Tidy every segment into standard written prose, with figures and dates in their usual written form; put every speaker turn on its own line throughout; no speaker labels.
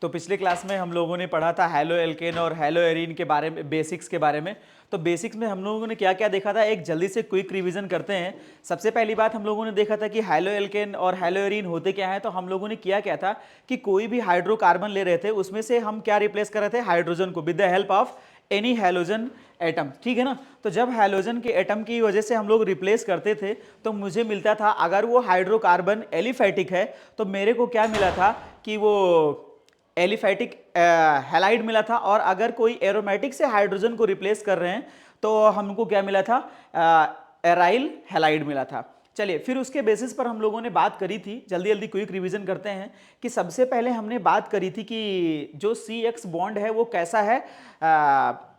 तो पिछले क्लास में हम लोगों ने पढ़ा था हैलो एल्केन और हैलो एरीन के बारे में, बेसिक्स के बारे में। तो बेसिक्स में हम लोगों ने क्या क्या देखा था, एक जल्दी से क्विक रिवीजन करते हैं। सबसे पहली बात हम लोगों ने देखा था कि हैलो एल्केन और हैलो एरीन होते क्या है। तो हम लोगों ने किया क्या था कि कोई भी हाइड्रोकार्बन ले रहे थे, उसमें से हम क्या रिप्लेस कर रहे थे, हाइड्रोजन को, with the help of any halogen atom. ठीक है ना। तो जब हैलोजन के एटम की वजह से हम लोग रिप्लेस करते थे तो मुझे मिलता था, अगर वो हाइड्रोकार्बन एलिफैटिक है तो मेरे को क्या मिला था कि वो एलिफैटिक हैलाइड मिला था, और अगर कोई एरोमेटिक से हाइड्रोजन को रिप्लेस कर रहे हैं तो हमको क्या मिला था, एराइल हैलाइड मिला था। चलिए, फिर उसके बेसिस पर हम लोगों ने बात करी थी, जल्दी जल्दी क्विक रिवीजन करते हैं कि सबसे पहले हमने बात करी थी कि जो CX बॉन्ड है वो कैसा है,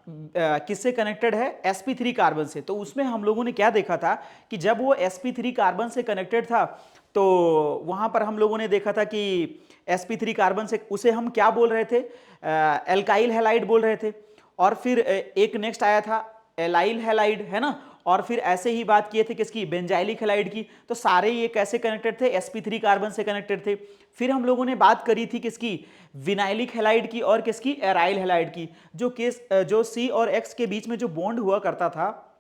किससे कनेक्टेड है, sp3 कार्बन से। तो उसमें हम लोगों ने क्या देखा था कि जब वो sp3 कार्बन से कनेक्टेड था तो वहां पर हम लोगों ने देखा था कि sp3 कार्बन से, उसे हम क्या बोल रहे थे, एल्काइल हैलाइड बोल रहे थे। और फिर एक नेक्स्ट आया था एलाइल हैलाइड, है ना। और फिर ऐसे ही बात किए थे किसकी, बेंजाइलिक हैलाइड की। तो सारे ये कैसे कनेक्टेड थे, sp3 कार्बन से कनेक्टेड थे। फिर हम लोगों ने बात करी थी किसकी, विनाइलिक हैलाइड की और किसकी, एराइल हैलाइड की। जो C और X के बीच में जो बॉन्ड हुआ करता था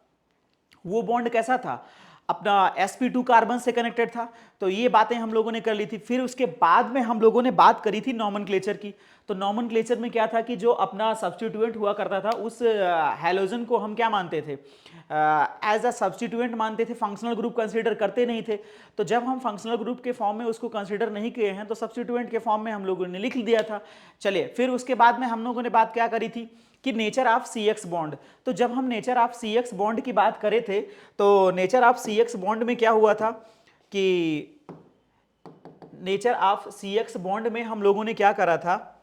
वो बॉन्ड कैसा था, अपना sp2 कार्बन से कनेक्टेड था। तो ये बातें हम लोगों ने कर ली थी। फिर उसके बाद में हम लोगों ने बात करी थी नॉमेनक्लेचर की। तो नॉमेनक्लेचर में क्या था कि जो अपना सब्स्टिट्यूएंट हुआ करता था उस हैलोजन को हम क्या मानते थे, एज अ सब्स्टिट्यूएंट मानते थे, फंक्शनल ग्रुप कंसीडर करते नहीं थे। तो जब हम फंक्शनल ग्रुप के फॉर्म में उसको कंसीडर नहीं किए हैं तो सब्स्टिट्यूएंट के फॉर्म में हम लोगों ने लिख दिया था। चलिए, फिर उसके बाद में हम लोगों ने बात क्या करी थी कि नेचर ऑफ CX बॉन्ड। तो जब हम नेचर ऑफ CX बॉन्ड की बात करे थे तो नेचर ऑफ CX बॉन्ड में क्या हुआ था कि नेचर ऑफ CX बॉन्ड में हम लोगों ने क्या करा था,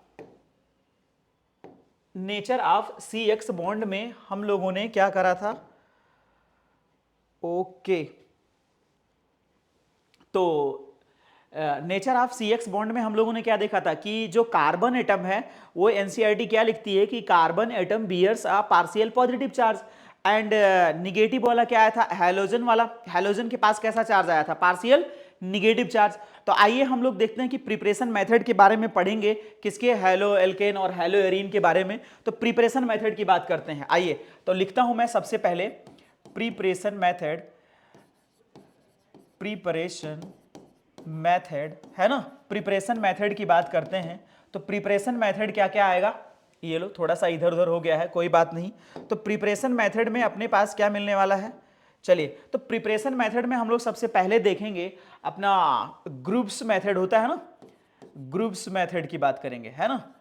नेचर ऑफ CX बॉन्ड में हम लोगों ने क्या करा था, ओके। तो नेचर ऑफ CX बॉन्ड में हम लोगों ने क्या देखा था कि जो कार्बन एटम है वो NCERT क्या लिखती है कि carbon atom bears a partial positive charge, and negative वाला क्या आया था, हैलोजन वाला। हैलोजन के पास कैसा चार्ज आया था, पार्शियल निगेटिव चार्ज। तो आइए हम लोग देखते हैं कि प्रिपरेशन मेथड के बारे में पढ़ेंगे, किसके, हैलो एल्केन और हैलो एरीन के बारे में। तो प्रिपरेशन मेथड की बात करते हैं। आइए तो लिखता हूं मैं सबसे पहले प्रिपरेशन मेथड, प्रिपरेशन मेथड, है ना। प्रिपरेशन मेथड की बात करते हैं तो प्रिपरेशन मेथड क्या क्या आएगा, ये लो थोड़ा सा इधर उधर हो गया है, कोई बात नहीं। तो प्रिपरेशन मेथड में अपने पास क्या मिलने वाला है, चलिए। तो प्रिपरेशन मेथड में हम लोग सबसे पहले देखेंगे अपना ग्रुप्स मेथड होता है ना, ग्रुप्स मेथड की बात करेंगे, है ना।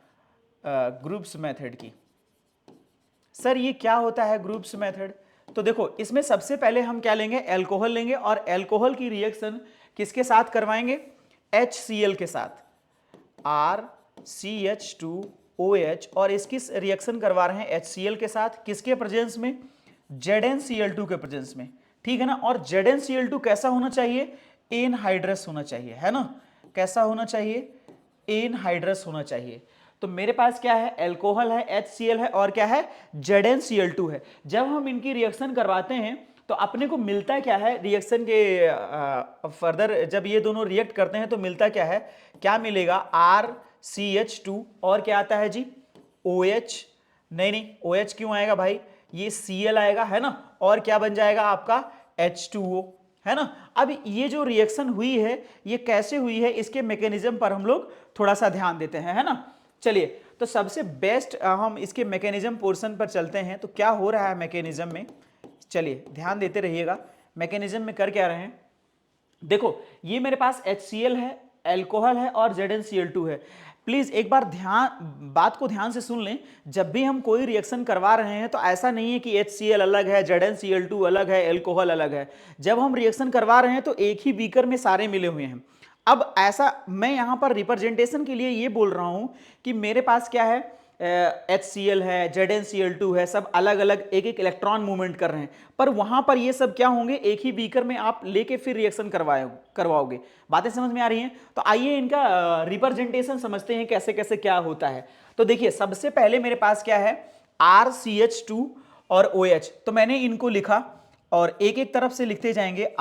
ग्रुप्स मेथड की, सर ये क्या होता है ग्रुप्स मेथड। तो देखो, इसमें सबसे पहले हम क्या लेंगे, एल्कोहल लेंगे, और एल्कोहल की रिएक्शन किसके साथ करवाएंगे, HCl के साथ, RCH2OH। और इसकी रिएक्शन करवा रहे हैं HCl के साथ, किसके प्रेजेंस में, ZnCl2 के प्रेजेंस में। ठीक है ना। और ZnCl2 कैसा होना चाहिए, एनहाइड्रस होना चाहिए, है ना। कैसा होना चाहिए, एनहाइड्रस होना चाहिए। तो मेरे पास क्या है, एल्कोहल है, HCl है, और क्या है, ZnCl2 है। जब हम इनकी रिएक्शन करवाते हैं तो अपने को मिलता क्या है, रिएक्शन के फर्दर जब ये दोनों रिएक्ट करते हैं तो मिलता क्या है, क्या मिलेगा, RCH2 और क्या आता है जी, OH। नहीं, OH क्यों आएगा भाई, ये Cl आएगा, है ना। और क्या बन जाएगा आपका, H2O, है ना। अब ये जो रिएक्शन हुई है ये कैसे हुई है, इसके मैकेनिज्म पर हम लोग थोड़ा सा ध्यान देते हैं, है ना। चलिए, तो सबसे बेस्ट हम इसके मैकेनिज्म पोर्शन पर चलते हैं। तो क्या हो रहा है मैकेनिज्म में, चलिए ध्यान देते रहिएगा। मैकेनिज्म में कर क्या रहे हैं, देखो ये मेरे पास HCl है, एल्कोहल है और ZnCl2 है। प्लीज एक बार बात को ध्यान से सुन लें। जब भी हम कोई रिएक्शन करवा रहे हैं तो ऐसा नहीं है कि HCl अलग है, ZnCl2 अलग है, एल्कोहल अलग है। जब हम रिएक्शन करवा रहे हैं तो एक ही बीकर में सारे मिले हुए हैं। अब ऐसा मैं यहां पर रिप्रेजेंटेशन के लिए ये बोल रहा हूं कि मेरे पास क्या है, HCl है, ZnCl2 है, सब अलग अलग एक एक इलेक्ट्रॉन मूवमेंट कर रहे हैं। पर वहां पर ये सब क्या होंगे, एक ही बीकर में आप लेके फिर रिएक्शन करवाओगे। बातें समझ में आ रही हैं। तो आइए इनका रिप्रेजेंटेशन समझते हैं कैसे कैसे क्या होता है। तो देखिए, सबसे पहले मेरे पास क्या है, RCH2 और OH। तो मैंने इनको लिखा और एक एक तरफ से लिखते जाएंगे,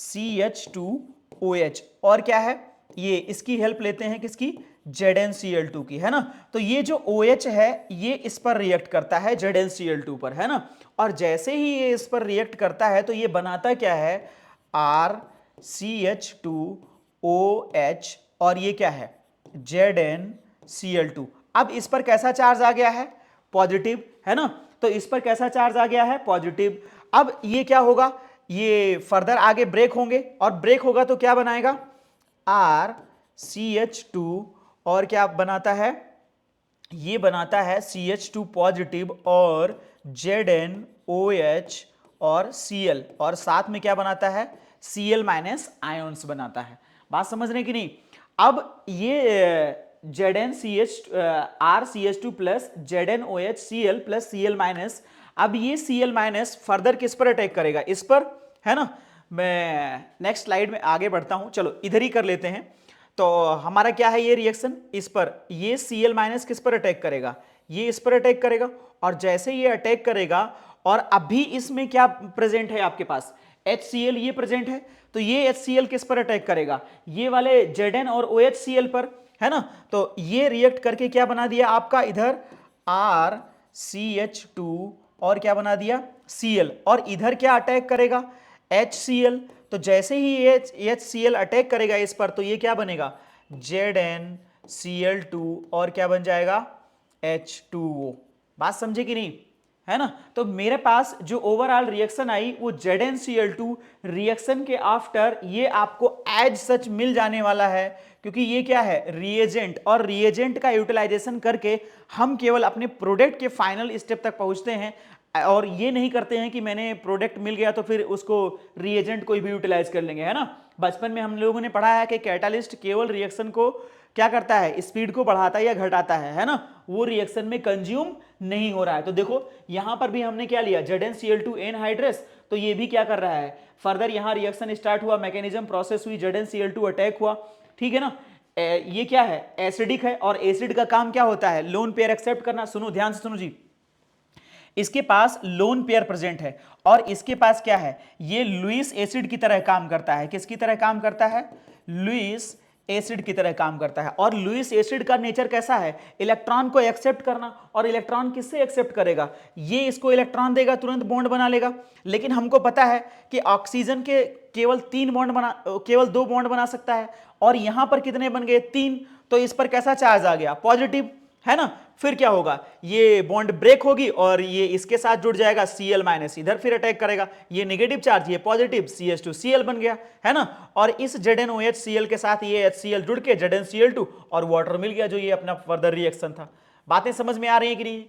RCH2OH। और क्या है ये, इसकी हेल्प लेते हैं, किसकी, ZnCl2 की, है ना। तो ये जो OH है ये इस पर रिएक्ट करता है ZnCl2 पर, है ना। और जैसे ही ये इस पर रिएक्ट करता है तो ये बनाता क्या है, RCH2OH, और ये क्या है, ZnCl2। अब इस पर कैसा चार्ज आ गया है, पॉजिटिव, है ना। तो इस पर कैसा चार्ज आ गया है, पॉजिटिव। अब ये क्या होगा, ये फर्दर आगे ब्रेक होंगे, और ब्रेक होगा तो क्या बनाएगा, RCH2, और क्या बनाता है, ये बनाता है CH2 पॉजिटिव और ZnOH और Cl, और साथ में क्या बनाता है, Cl माइनस आयोन्स बनाता है। बात समझ रहे कि नहीं। अब ये RCH2 plus ZnOH Cl plus Cl minus, अब ये Cl माइनस फर्दर किस पर अटैक करेगा, इस पर, है ना। मैं नेक्स्ट स्लाइड में आगे बढ़ता हूं, चलो इधर ही कर लेते हैं। तो हमारा क्या है ये रिएक्शन, इस पर ये Cl माइनस किस पर अटैक करेगा, ये इस पर अटैक करेगा, और जैसे ये अटैक करेगा, और अभी इसमें क्या प्रेजेंट है आपके पास, HCl ये प्रेजेंट है, तो ये HCl किस पर अटैक करेगा, ये वाले Zn और OHCl पर, है ना। तो ये रिएक्ट करके क्या बना दिया आपका इधर RCH2, और क्या बना दिया, Cl, और इधर क्या अटैक करेगा, HCl। तो जैसे ही ये HCl अटैक करेगा इस पर, तो ये क्या बनेगा, ZnCl2, और क्या बन जाएगा, H2O। बात समझे कि नहीं, है ना। तो मेरे पास जो ओवरऑल रिएक्शन आई वो ZnCl2 रिएक्शन के आफ्टर ये आपको एज सच मिल जाने वाला है, क्योंकि ये क्या है, रिएजेंट, और रिएजेंट का यूटिलाइजेशन करके हम केवल अपने प्रोडक्ट के फाइनल स्टेप तक पहुंचते हैं, और ये नहीं करते हैं कि मैंने प्रोडक्ट मिल गया तो फिर उसको रिएजेंट कोई भी यूटिलाइज कर लेंगे, है ना। बचपन में हम लोगों ने पढ़ा है कि कैटालिस्ट केवल रिएक्शन को क्या करता है, स्पीड को बढ़ाता है या घटाता है ना, वो रिएक्शन में कंज्यूम नहीं हो रहा है। तो देखो यहां पर भी हमने क्या लिया, ZnCl2 एनहाइड्रस, तो ये भी क्या कर रहा है, फर्दर यहां रिएक्शन स्टार्ट हुआ, मैकेनिज्म प्रोसेस हुई, ZnCl2 अटैक हुआ, ठीक है ना। ये क्या है, एसिडिक है, और एसिड का काम क्या होता है, लोन पेयर एक्सेप्ट करना। सुनो ध्यान से सुनो जी, इसके पास लोन पेयर प्रेजेंट है, और इसके पास क्या है, ये लुईस एसिड की तरह काम करता है। किसकी तरह काम करता है, लुईस एसिड की तरह काम करता है। और लुईस एसिड का नेचर कैसा है, इलेक्ट्रॉन को एक्सेप्ट करना, और इलेक्ट्रॉन किससे एक्सेप्ट करेगा, ये इसको इलेक्ट्रॉन देगा, तुरंत बॉन्ड बना लेगा। लेकिन हमको पता है कि ऑक्सीजन के केवल 2 बॉन्ड बना सकता है, और यहां पर कितने बन गए, 3। तो इस पर कैसा चार्ज आ गया, पॉजिटिव, है ना। फिर क्या होगा, ये बॉन्ड ब्रेक होगी, और ये इसके साथ जुड़ जाएगा Cl माइनस, इधर फिर अटैक करेगा, ये नेगेटिव चार्ज, ये पॉजिटिव, CH2Cl बन गया, है ना। और इस ZnOH Cl के साथ ये HCl जुड़ के ZnCl2 और वाटर मिल गया, जो ये अपना फर्दर रिएक्शन था। बातें समझ में आ रही है कि नहीं।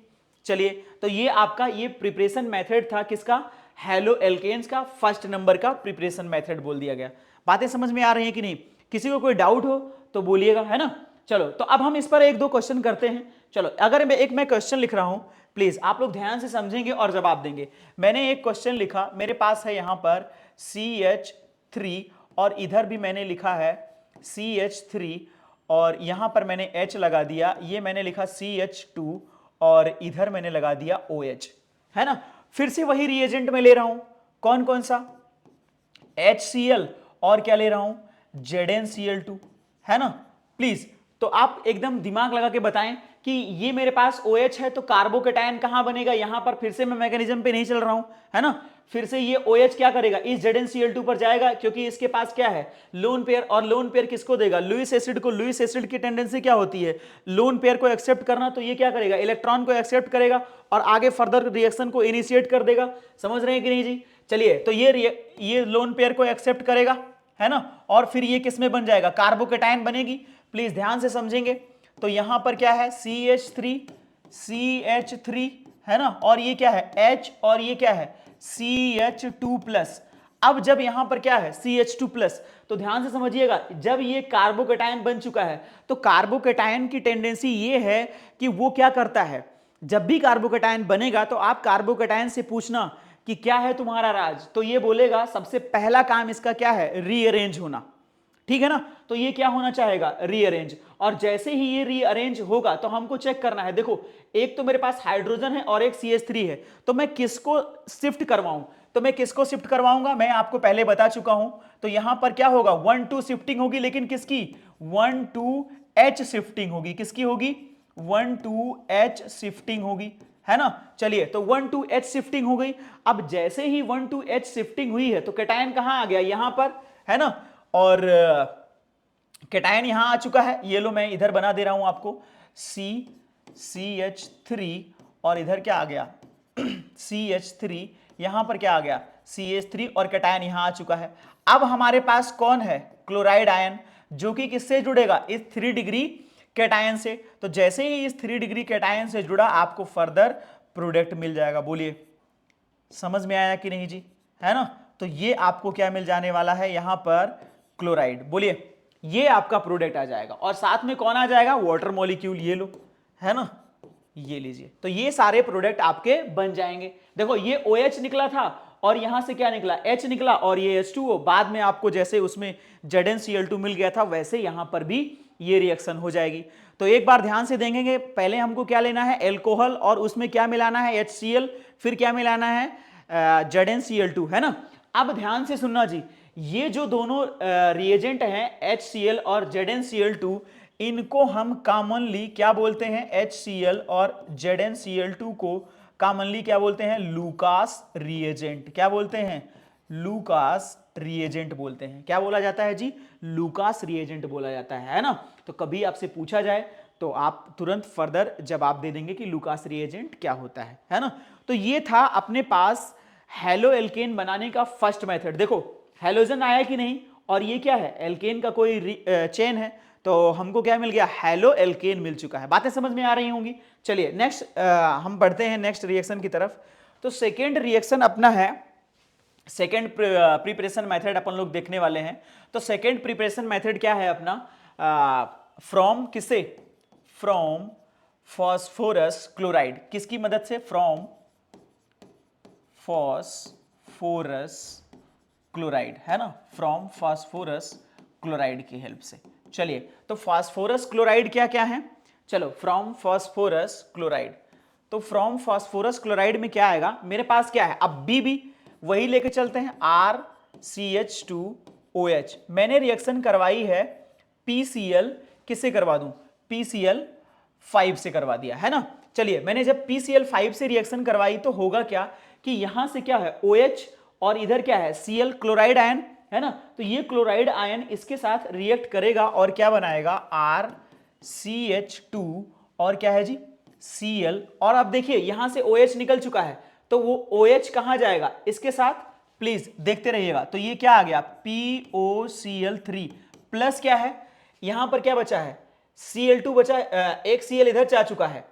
चलिए, तो ये आपका ये प्रिपरेशन मेथड था किसका, हेलो एल्केन्स का, फर्स्ट नंबर का प्रिपरेशन मेथड बोल दिया गया। बातें समझ में आ रही है कि नहीं, किसी को कोई डाउट हो तो बोलिएगा, है ना। चलो, तो अब हम इस पर 1-2 क्वेश्चन करते हैं। चलो, अगर मैं क्वेश्चन लिख रहा हूं, प्लीज आप लोग ध्यान से समझेंगे और जवाब देंगे। मैंने एक क्वेश्चन लिखा, मेरे पास है यहां पर CH3, और इधर भी मैंने लिखा है CH3, और यहां पर मैंने H लगा दिया, ये मैंने लिखा CH2, और इधर मैंने लगा दिया OH, है ना। फिर से वही रिएजेंट में ले रहा हूं, कौन कौन सा, HCl, और क्या ले रहा हूं, ZnCl2, है ना। प्लीज, तो आप एकदम दिमाग लगा के बताएं कि ये मेरे पास OH है, तो कार्बोकेटायन कहां बनेगा, यहां पर फिर से मैं मैकेनिज्म पे नहीं चल रहा हूं, है ना। फिर से ये OH क्या करेगा, इस ZnCl2 पर जाएगा, क्योंकि इसके पास क्या है, लोन पेयर, और लोन पेयर किसको देगा, लुईस एसिड को। लुईस एसिड की टेंडेंसी क्या होती है, लोन पेयर को एक्सेप्ट करना, तो ये क्या करेगा, इलेक्ट्रॉन को एक्सेप्ट करेगा, और आगे फर्दर रिएक्शन को इनिशिएट कर देगा। समझ रहे हैं कि नहीं जी। चलिए, तो ये लोन पेयर को एक्सेप्ट करेगा, है ना, और फिर ये किस में बन जाएगा, कार्बोकेटायन बनेगी। प्लीज ध्यान से समझेंगे। तो यहां पर क्या है, CH3, है ना, और ये क्या है, H, और ये क्या है, CH2+। अब जब यहां पर क्या है, CH2+, तो ध्यान से समझिएगा, जब ये कार्बोकेटायन बन चुका है, तो कार्बोकेटायन की टेंडेंसी ये है कि वो क्या करता है, जब भी कार्बोकेटायन बनेगा तो आप कार्बोकेटायन से पूछना कि क्या है तुम्हारा राज, तो ये बोलेगा सबसे पहला काम इसका क्या है, रीअरेंज होना, ठीक है ना। तो ये क्या होना चाहेगा, रीअरेंज। और जैसे ही ये रीअरेंज होगा तो हमको चेक करना है, देखो एक तो मेरे पास हाइड्रोजन है और एक CH3 है, तो मैं किसको शिफ्ट करवाऊं, तो मैं किसको शिफ्ट करवाऊंगा, मैं आपको पहले बता चुका हूं। तो यहां पर क्या होगा, 1-2 शिफ्टिंग होगी, लेकिन किसकी, 1-2 H शिफ्टिंग होगी, किसकी होगी, 1 to H शिफ्टिंग होगी, है ना। चलिए, तो 1 to H शिफ्टिंग हो गई। अब जैसे ही 1 to H शिफ्टिंग हुई है तो कैटायन कहां आ गया, यहां पर, है ना। और कैटायन यहां आ चुका है, ये लो मैं इधर बना दे रहा हूं आपको, CH3, और इधर क्या आ गया CH3, यहां पर क्या आ गया CH3, और कैटायन यहां आ चुका है। अब हमारे पास कौन है, क्लोराइड आयन, जो कि किससे जुड़ेगा, इस 3 डिग्री कैटायन से। तो जैसे ही इस 3 डिग्री कैटायन से जुड़ा, आपको फर्दर प्रोडक्ट मिल जाएगा। बोलिए समझ में आया कि नहीं जी, है ना। तो ये आपको क्या मिल जाने वाला है यहां पर, क्लोराइड। बोलिए, ये आपका प्रोडक्ट आ जाएगा, और साथ में कौन आ जाएगा, वाटर मॉलिक्यूल, ये लो, है ना, ये लीजिए। तो ये सारे प्रोडक्ट आपके बन जाएंगे। देखो ये OH निकला था, और यहां से क्या निकला, H निकला, और ये H2O। बाद में आपको जैसे उसमें ZnCl2 मिल गया था, वैसे यहां पर भी ये रिएक्शन हो जाएगी। तो एक बार ध्यान से देखेंगे, पहले हमको क्या लेना है, एल्कोहल, और उसमें क्या मिलाना है, HCl, फिर क्या मिलाना है, ZnCl2, है ना। अब ध्यान से सुनना जी, ये जो दोनों रिएजेंट हैं HCl और ZnCl2, इनको हम कॉमनली क्या बोलते हैं, HCl और ZnCl2 को कॉमनली क्या बोलते हैं, लूकास रिएजेंट। क्या बोलते हैं, लूकास रिएजेंट बोलते हैं। क्या बोला जाता है जी, लूकास रिएजेंट बोला जाता है ना। तो कभी आपसे पूछा जाए तो आप तुरंत फर्दर जवाब दे देंगे कि लूकास रिएजेंट क्या होता है ना। तो ये था अपने पास हेलो एल्केन बनाने का फर्स्ट मेथड। देखो हेलोजन आया कि नहीं, और ये क्या है, एल्केन का कोई चेन है, तो हमको क्या मिल गया, हेलो एल्केन मिल चुका है। बातें समझ में आ रही होंगी। चलिए नेक्स्ट हम बढ़ते हैं नेक्स्ट रिएक्शन की तरफ। तो सेकेंड रिएक्शन अपना है, सेकेंड प्रिपरेशन मेथड अपन लोग देखने वाले हैं। तो सेकेंड प्रिपरेशन मेथड क्या है अपना, फ्रॉम किससे, फ्रॉम फॉस्फोरस क्लोराइड, किसकी मदद से, फ्रॉम फॉस्फोरस क्लोराइड, है ना, फ्रॉम फॉस्फोरस क्लोराइड की हेल्प से। चलिए, तो फॉस्फोरस क्लोराइड क्या क्या है, चलो फ्रॉम फॉस्फोरस क्लोराइड। तो फ्रॉम फॉस्फोरस क्लोराइड में क्या आएगा, मेरे पास क्या है, अब बी वही लेके चलते हैं, RCH2OH। मैंने रिएक्शन करवाई है PCl, किससे करवा दूं, PCl5 से करवा दिया, है ना। चलिए, मैंने जब PCl5 से रिएक्शन करवाई तो होगा क्या कि यहां से क्या है OH, और इधर क्या है Cl, क्लोराइड आयन, है ना। तो ये क्लोराइड आयन इसके साथ रिएक्ट करेगा और क्या बनाएगा, RCH2, और क्या है जी Cl। और अब देखिए यहां से OH निकल चुका है, तो वो OH कहां जाएगा, इसके साथ, प्लीज देखते रहिएगा। तो ये क्या आ गया, POCl3 प्लस क्या है, यहां पर क्या बचा है, Cl2 बचा, एक Cl इधर जा चुका है।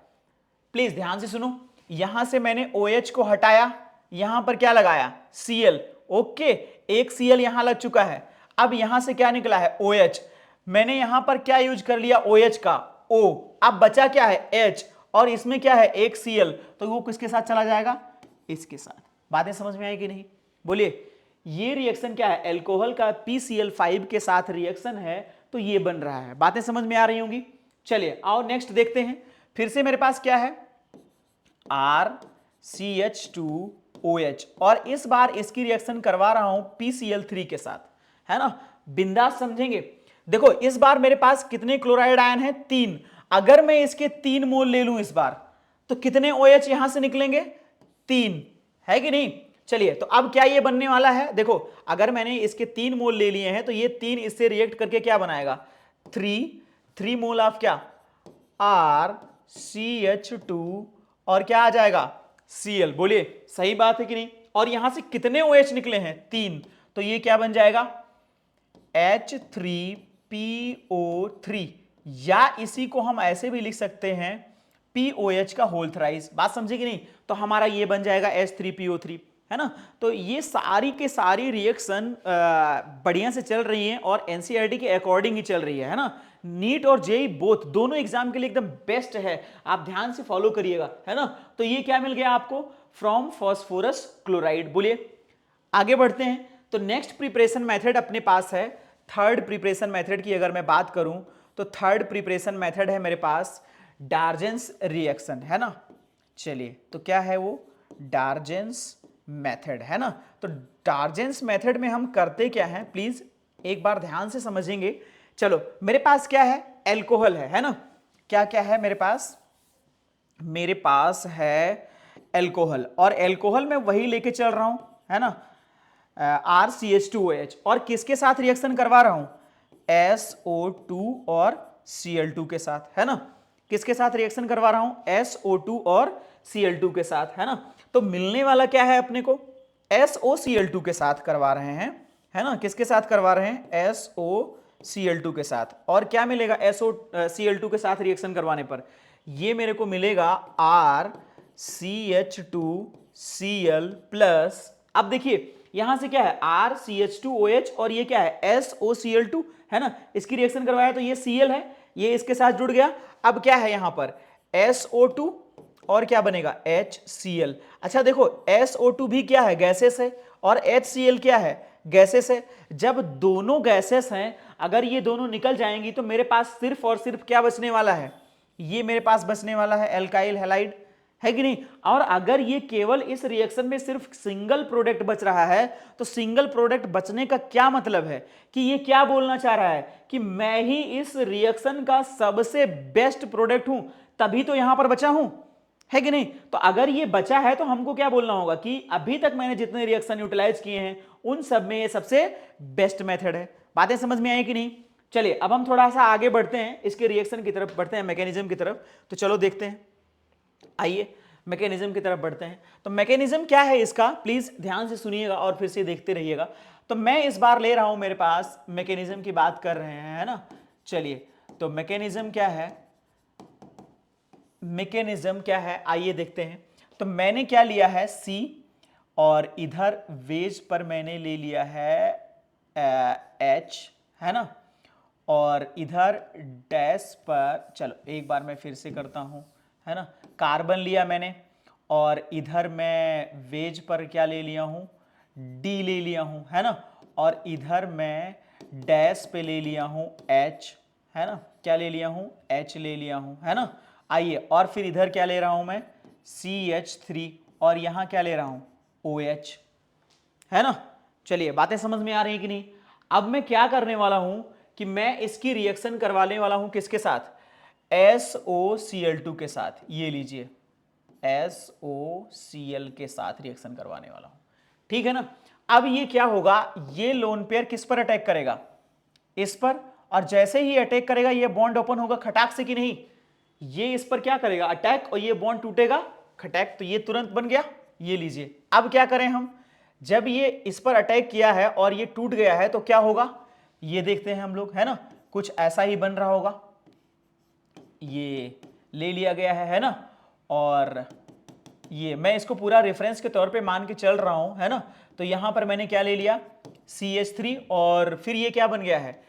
प्लीज ध्यान से सुनो, यहां से मैंने OH को हटाया, यहां पर क्या लगाया, Cl, ओके, एक Cl यहां लग चुका है। अब यहां से क्या निकला है, OH, मैंने यहां पर क्या यूज कर लिया, OH का O, अब बचा क्या है H, और इसमें क्या है एक Cl, तो वो किसके साथ चला जाएगा, इसके साथ। बातें समझ में आई कि नहीं, बोलिए। ये रिएक्शन क्या है, अल्कोहल का PCl5 के साथ रिएक्शन है, तो ये बन रहा है। बातें समझ में आ रही होंगी। चलिए आओ नेक्स्ट देखते हैं। फिर से मेरे पास क्या है, RCH2OH, और इस बार इसकी रिएक्शन करवा रहा हूं PCl3 के साथ, है ना। बिंदास समझेंगे। देखो इस बार मेरे पास कितने क्लोराइड आयन हैं, 3। अगर मैं इसके 3 मोल ले लूं इस बार, तो कितने OH यहां से निकलेंगे, 3, है कि नहीं। चलिए, तो अब क्या ये बनने वाला है, देखो अगर मैंने इसके 3 मोल ले लिए हैं, तो ये 3 इससे रिएक्ट करके क्या बनाएगा, 3 मोल ऑफ क्या, RCH2, और क्या आ जाएगा, Cl। बोलिए सही बात है कि नहीं। और यहां से कितने OH निकले हैं, 3, तो ये क्या बन जाएगा, H3PO3, या इसी को हम ऐसे भी लिख सकते हैं POH का होल थ्राइस। बात समझे कि नहीं। तो हमारा ये बन जाएगा H3PO3, है ना। तो ये सारी के सारी रिएक्शन बढ़िया से चल रही हैं, और एनसीईआरटी के अकॉर्डिंग ही चल रही है ना। नीट और जेई बोथ दोनों एग्जाम के लिए एकदम बेस्ट है, आप ध्यान से फॉलो करिएगा, है ना। तो ये क्या मिल गया आपको, फ्रॉम फॉस्फोरस क्लोराइड। बोलिए आगे बढ़ते हैं। तो नेक्स्ट प्रिपरेशन मेथड अपने पास है, थर्ड प्रिपरेशन मेथड की अगर मैं बात करूं, तो थर्ड प्रिपरेशन मेथड है मेरे पास डार्जेंस रिएक्शन, है ना। चलिए, तो क्या है वो, डार्जेंस मेथड, है ना। तो डार्जेंस मेथड में हम करते क्या हैं, प्लीज एक बार ध्यान से समझेंगे। चलो मेरे पास क्या है, एल्कोहल है ना, क्या क्या है मेरे पास, मेरे पास है एल्कोहल, और एल्कोहल में वही लेके चल रहा हूं, है ना, RCH2OH, और किसके साथ रिएक्शन करवा रहा हूं, SO2 और Cl2 के साथ, है ना, किसके साथ रिएक्शन करवा रहा हूं, SO2 और Cl2 के साथ, है ना। तो मिलने वाला क्या है अपने को, SOCl2 के साथ करवा रहे हैं, है ना, किसके साथ करवा रहे हैं, SOCl2 के साथ, और क्या मिलेगा SOCl2 के साथ रिएक्शन करवाने पर, ये मेरे को मिलेगा RCH2Cl प्लस, अब देखिए यहां से क्या है RCH2OH और ये क्या है SOCl2, है ना, इसकी रिएक्शन करवाया तो ये Cl है, ये इसके साथ जुड़ गया, अब क्या है यहां पर SO2 और क्या बनेगा HCl। अच्छा देखो SO2 भी क्या है, गैसेस है, और HCl क्या है, गैसेस है। जब दोनों गैसेस हैं, अगर ये दोनों निकल जाएंगी तो मेरे पास सिर्फ और सिर्फ क्या बचने वाला है, ये मेरे पास बचने वाला है एल्काइल हैलाइड, है कि नहीं। और अगर ये केवल इस रिएक्शन में सिर्फ सिंगल प्रोडक्ट बच रहा है, तो सिंगल प्रोडक्ट बचने का क्या मतलब है, कि ये क्या बोलना चाह रहा है कि मैं ही इस रिएक्शन का सबसे बेस्ट प्रोडक्ट हूं, तभी तो यहां पर बचा हूं, है कि नहीं। तो अगर ये बचा है तो हमको क्या बोलना होगा कि अभी तक मैंने जितने रिएक्शन यूटिलाइज किए हैं उन सब में ये सबसे बेस्ट मेथड है। बातें समझ में आई कि नहीं। चलिए अब हम थोड़ा सा आगे बढ़ते हैं, इसके रिएक्शन की तरफ बढ़ते हैं, मैकेनिज्म की तरफ। तो चलो देखते हैं, आइए मैकेनिज्म की तरफ बढ़ते हैं। तो मैकेनिज्म क्या है इसका, प्लीज ध्यान से सुनिएगा और फिर से देखते रहिएगा। तो मैं इस बार ले रहा हूं, मेरे पास मैकेनिज्म की बात कर रहे हैं, है ना। चलिए तो मैकेनिज्म क्या है, मैकेनिज्म क्या है आइए देखते हैं। तो मैंने क्या लिया है C, और इधर वेज पर मैंने ले लिया है H, है ना, और इधर डैश पर, चलो एक बार मैं फिर से करता हूं, है ना, कार्बन लिया मैंने, और इधर मैं वेज पर क्या ले लिया हूं, D ले लिया हूं, है ना, और इधर मैं डैश पे ले लिया हूं H, है ना, क्या ले लिया हूं, H ले लिया हूं, है ना। आइए और फिर इधर क्या ले रहा हूं मैं, CH3, और यहां क्या ले रहा हूं, OH, है ना। चलिए बातें समझ में आ रही है कि नहीं। अब मैं क्या करने वाला हूं कि मैं इसकी रिएक्शन करवाने वाला हूं किसके साथ, SOCl2 के साथ, ये लीजिए SOCl के साथ रिएक्शन करवाने वाला हूं, ठीक है ना। अब ये क्या होगा, ये लोन पेयर किस पर अटैक करेगा, इस पर, और जैसे ही अटैक करेगा ये बॉन्ड ओपन होगा खटाक से कि नहीं, ये इस पर क्या करेगा अटैक, और ये बॉन्ड टूटेगा खटैक, तो ये तुरंत बन गया, ये लीजिए। अब क्या करें हम, जब ये इस पर अटैक किया है और ये टूट गया है तो क्या होगा, ये देखते हैं हम लोग, है ना, कुछ ऐसा ही बन रहा होगा, ये ले लिया गया है ना, और ये मैं इसको पूरा रेफरेंस के तौर पे मान के चल रहा हूं, है ना। तो यहां पर मैंने क्या ले लिया, CH3, और फिर ये क्या बन गया है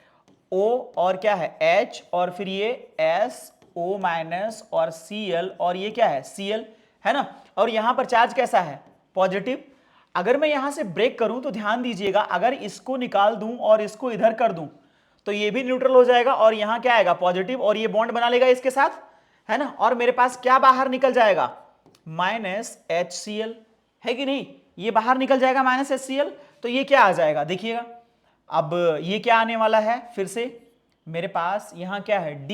O, और क्या है H, और फिर ये SO माइनस और Cl, और ये क्या है Cl, है ना। और यहां पर चार्ज कैसा है, पॉजिटिव। अगर मैं यहां से ब्रेक करूं तो ध्यान दीजिएगा, अगर इसको निकाल दूं और इसको इधर कर दूं तो ये भी न्यूट्रल हो जाएगा, और यहां क्या आएगा पॉजिटिव, और ये बॉन्ड बना लेगा इसके साथ, है ना। और मेरे पास क्या बाहर निकल जाएगा, -HCl, है कि नहीं, ये बाहर निकल जाएगा -HCl। तो ये क्या आ जाएगा देखिएगा, अब ये क्या आने वाला है, फिर से मेरे पास यहां क्या है D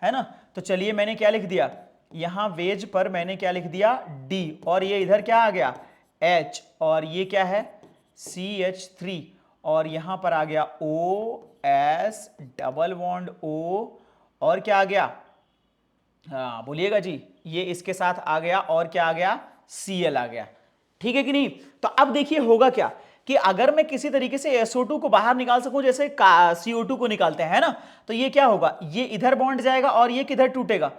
है ना। तो चलिए मैंने क्या लिख दिया, यहां वेज पर मैंने क्या लिख दिया D, और ये इधर क्या आ गया H, और ये क्या है CH3, और यहां पर आ गया OS डबल बॉन्ड O, और क्या आ गया, हाँ बोलिएगा जी, ये इसके साथ आ गया, और क्या आ गया Cl आ गया, ठीक है कि नहीं। तो अब देखिए होगा क्या कि अगर मैं किसी तरीके से SO2 को बाहर निकाल सकूं जैसे CO2 को निकालते हैं ना, तो ये क्या होगा, ये इधर बॉन्ड जाएगा और ये किधर टूटेगा,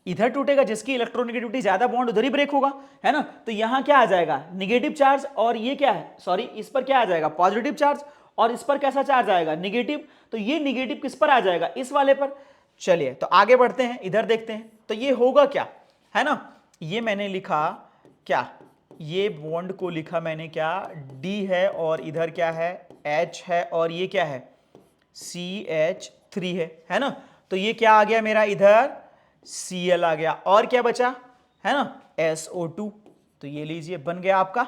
इधर टूटेगा, जिसकी इलेक्ट्रोनेगेटिविटी ज्यादा बॉन्ड उधर ही ब्रेक होगा, है ना। तो यहां क्या आ जाएगा निगेटिव चार्ज, और ये क्या है सॉरी इस पर क्या आ जाएगा पॉजिटिव चार्ज, और इस पर कैसा चार्ज आएगा निगेटिव। तो ये निगेटिव किस पर आ जाएगा, इस वाले पर। चलिए तो आगे बढ़ते हैं, इधर देखते हैं तो ये होगा क्या, है ना। ये मैंने लिखा क्या, ये बॉन्ड को लिखा मैंने क्या D है, और इधर क्या है H है, और ये क्या है CH3 है ना। तो ये क्या आ गया मेरा इधर Cl आ गया, और क्या बचा है ना SO2। तो ये लीजिए बन गया आपका,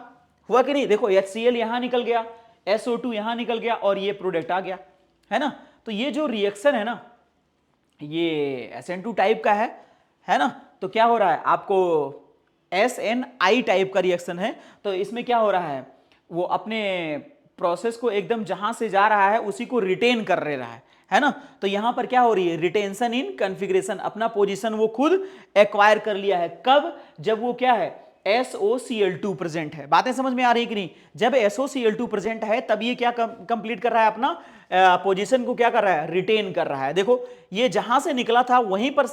हुआ कि नहीं। देखो HCl यहां निकल गया, SO2 यहां निकल गया, और ये प्रोडक्ट आ गया, है ना। तो ये जो रिएक्शन है ना, ये SN2 टाइप का है ना, तो क्या हो रहा है आपको, SNI टाइप का रिएक्शन है। तो इसमें क्या हो रहा है, वो अपने प्रोसेस को एकदम जहां से जा रहा है उसी को रिटेन कर ले रहा है ना। तो यहां पर क्या हो रही है, रिटेंशन इन कॉन्फ़िगरेशन, अपना पोजीशन वो खुद एक्वायर कर लिया है। कब, जब वो क्या है, SOCl2 प्रेजेंट है। बातें समझ में आ रही कि नहीं? जब SOCl2 प्रेजेंट है तब ये क्या कंप्लीट कर रहा है, अपना पोजीशन को क्या कर रहा है, रिटेन कर रहा है। देखो ये जहां से निकला था वहीं पर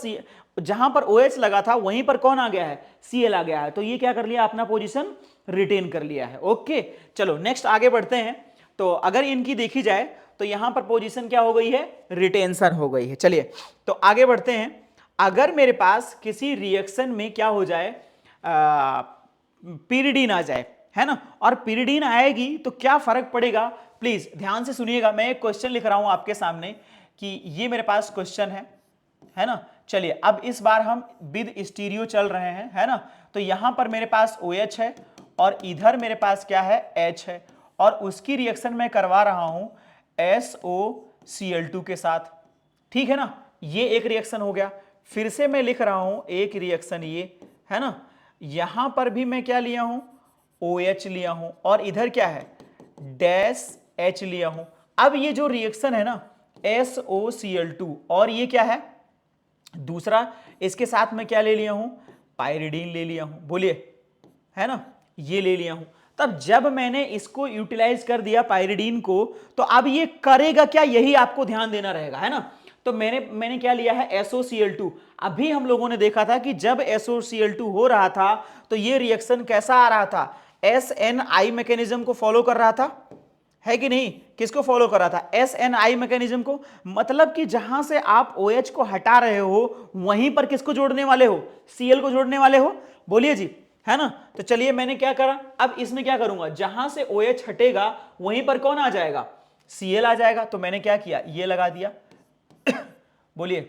जहां पर OH लगा था वहीं पर कौन आ गया है, Cl आ गया है। तो ये क्या कर लिया, अपना पोजीशन रिटेन कर लिया है। ओके चलो नेक्स्ट आगे बढ़ते हैं। तो अगर इनकी देखी जाए तो यहां पर पोजीशन क्या हो गई है, रिटेंशन हो गई है। चलिए तो आगे बढ़ते हैं। अगर मेरे पास किसी रिएक्शन में क्या हो जाए, पिरिडीन आ जाए, है ना, और पिरिडीन आएगी तो क्या फर्क पड़ेगा, प्लीज ध्यान से सुनिएगा। मैं एक क्वेश्चन लिख रहा हूं आपके सामने कि ये मेरे पास क्वेश्चन है ना। चलिए अब इस बार हम विद स्टीरियो चल रहे हैं, है ना। तो यहां पर मेरे पास OH है और इधर मेरे पास क्या है, H है, और उसकी रिएक्शन मैं करवा रहा हूं SOCl2 के साथ, ठीक है ना। ये एक रिएक्शन हो गया। फिर से मैं लिख रहा हूं एक रिएक्शन ये, है ना। यहां पर भी मैं क्या लिया हूं, OH लिया हूं, और इधर क्या है, डैश H लिया हूं। अब ये जो रिएक्शन है ना SOCl2, और ये क्या है दूसरा, इसके साथ मैं क्या ले लिया हूं, पाइरिडीन ले लिया हूं, बोलिए, है ना, ये ले लिया हूं। तब जब मैंने इसको यूटिलाइज कर दिया पाइरिडीन को, तो अब ये करेगा क्या, यही आपको ध्यान देना रहेगा, है ना। तो मैंने क्या लिया है, SOCl2। अभी हम लोगों ने देखा था कि जब SOCl2 हो रहा था तो ये रिएक्शन कैसा आ रहा था, SNI मैकेनिज्म को फॉलो कर रहा था, है कि नहीं। किसको फॉलो कर रहा था, SNI मैकेनिज्म को। मतलब कि जहां से आप OH को हटा रहे हो वहीं पर किसको जोड़ने वाले हो, Cl को जोड़ने वाले हो, बोलिए जी, है ना। तो चलिए मैंने क्या करा, अब इसमें क्या करूंगा, जहां से OH हटेगा वहीं पर कौन आ जाएगा, Cl आ जाएगा। तो मैंने क्या किया, ये लगा दिया बोलिए।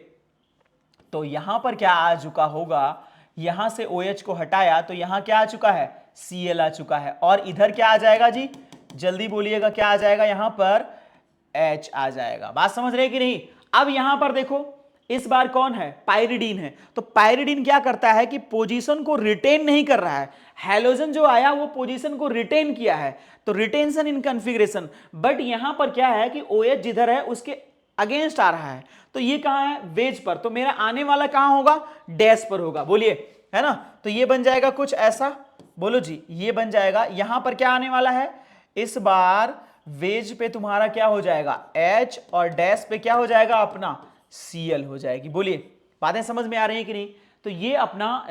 तो यहां पर क्या आ चुका होगा, यहां से OH को हटाया तो यहां क्या आ चुका है, Cl आ चुका है, और इधर क्या आ जाएगा जी, जल्दी बोलिएगा, क्या आ जाएगा, यहां पर H आ जाएगा। बात समझ रहे कि नहीं। अब यहां पर देखो इस बार कौन है, पाइरिडीन है। तो पाइरिडीन क्या करता है कि पोजीशन को रिटेन नहीं कर रहा है, हैलोजन जो आया वो पोजीशन को रिटेन किया है, तो रिटेंशन इन कॉन्फ़िगरेशन। बट यहां पर क्या है कि OH जिधर है उसके अगेंस्ट आ रहा है, तो ये कहां है, वेज पर, तो मेरा आने वाला कहां होगा, डैश पर होगा, बोलिए, है ना। तो ये बन जाएगा कुछ ऐसा, बोलो जी, ये बन जाएगा। यहां पर क्या आने वाला है, इस बार वेज पे तुम्हारा क्या हो जाएगा, H, और डैश पे क्या हो जाएगा, अपना Cl हो जाएगी। बोलिए बातें समझ में आ रही है कि नहीं। तो ये अपना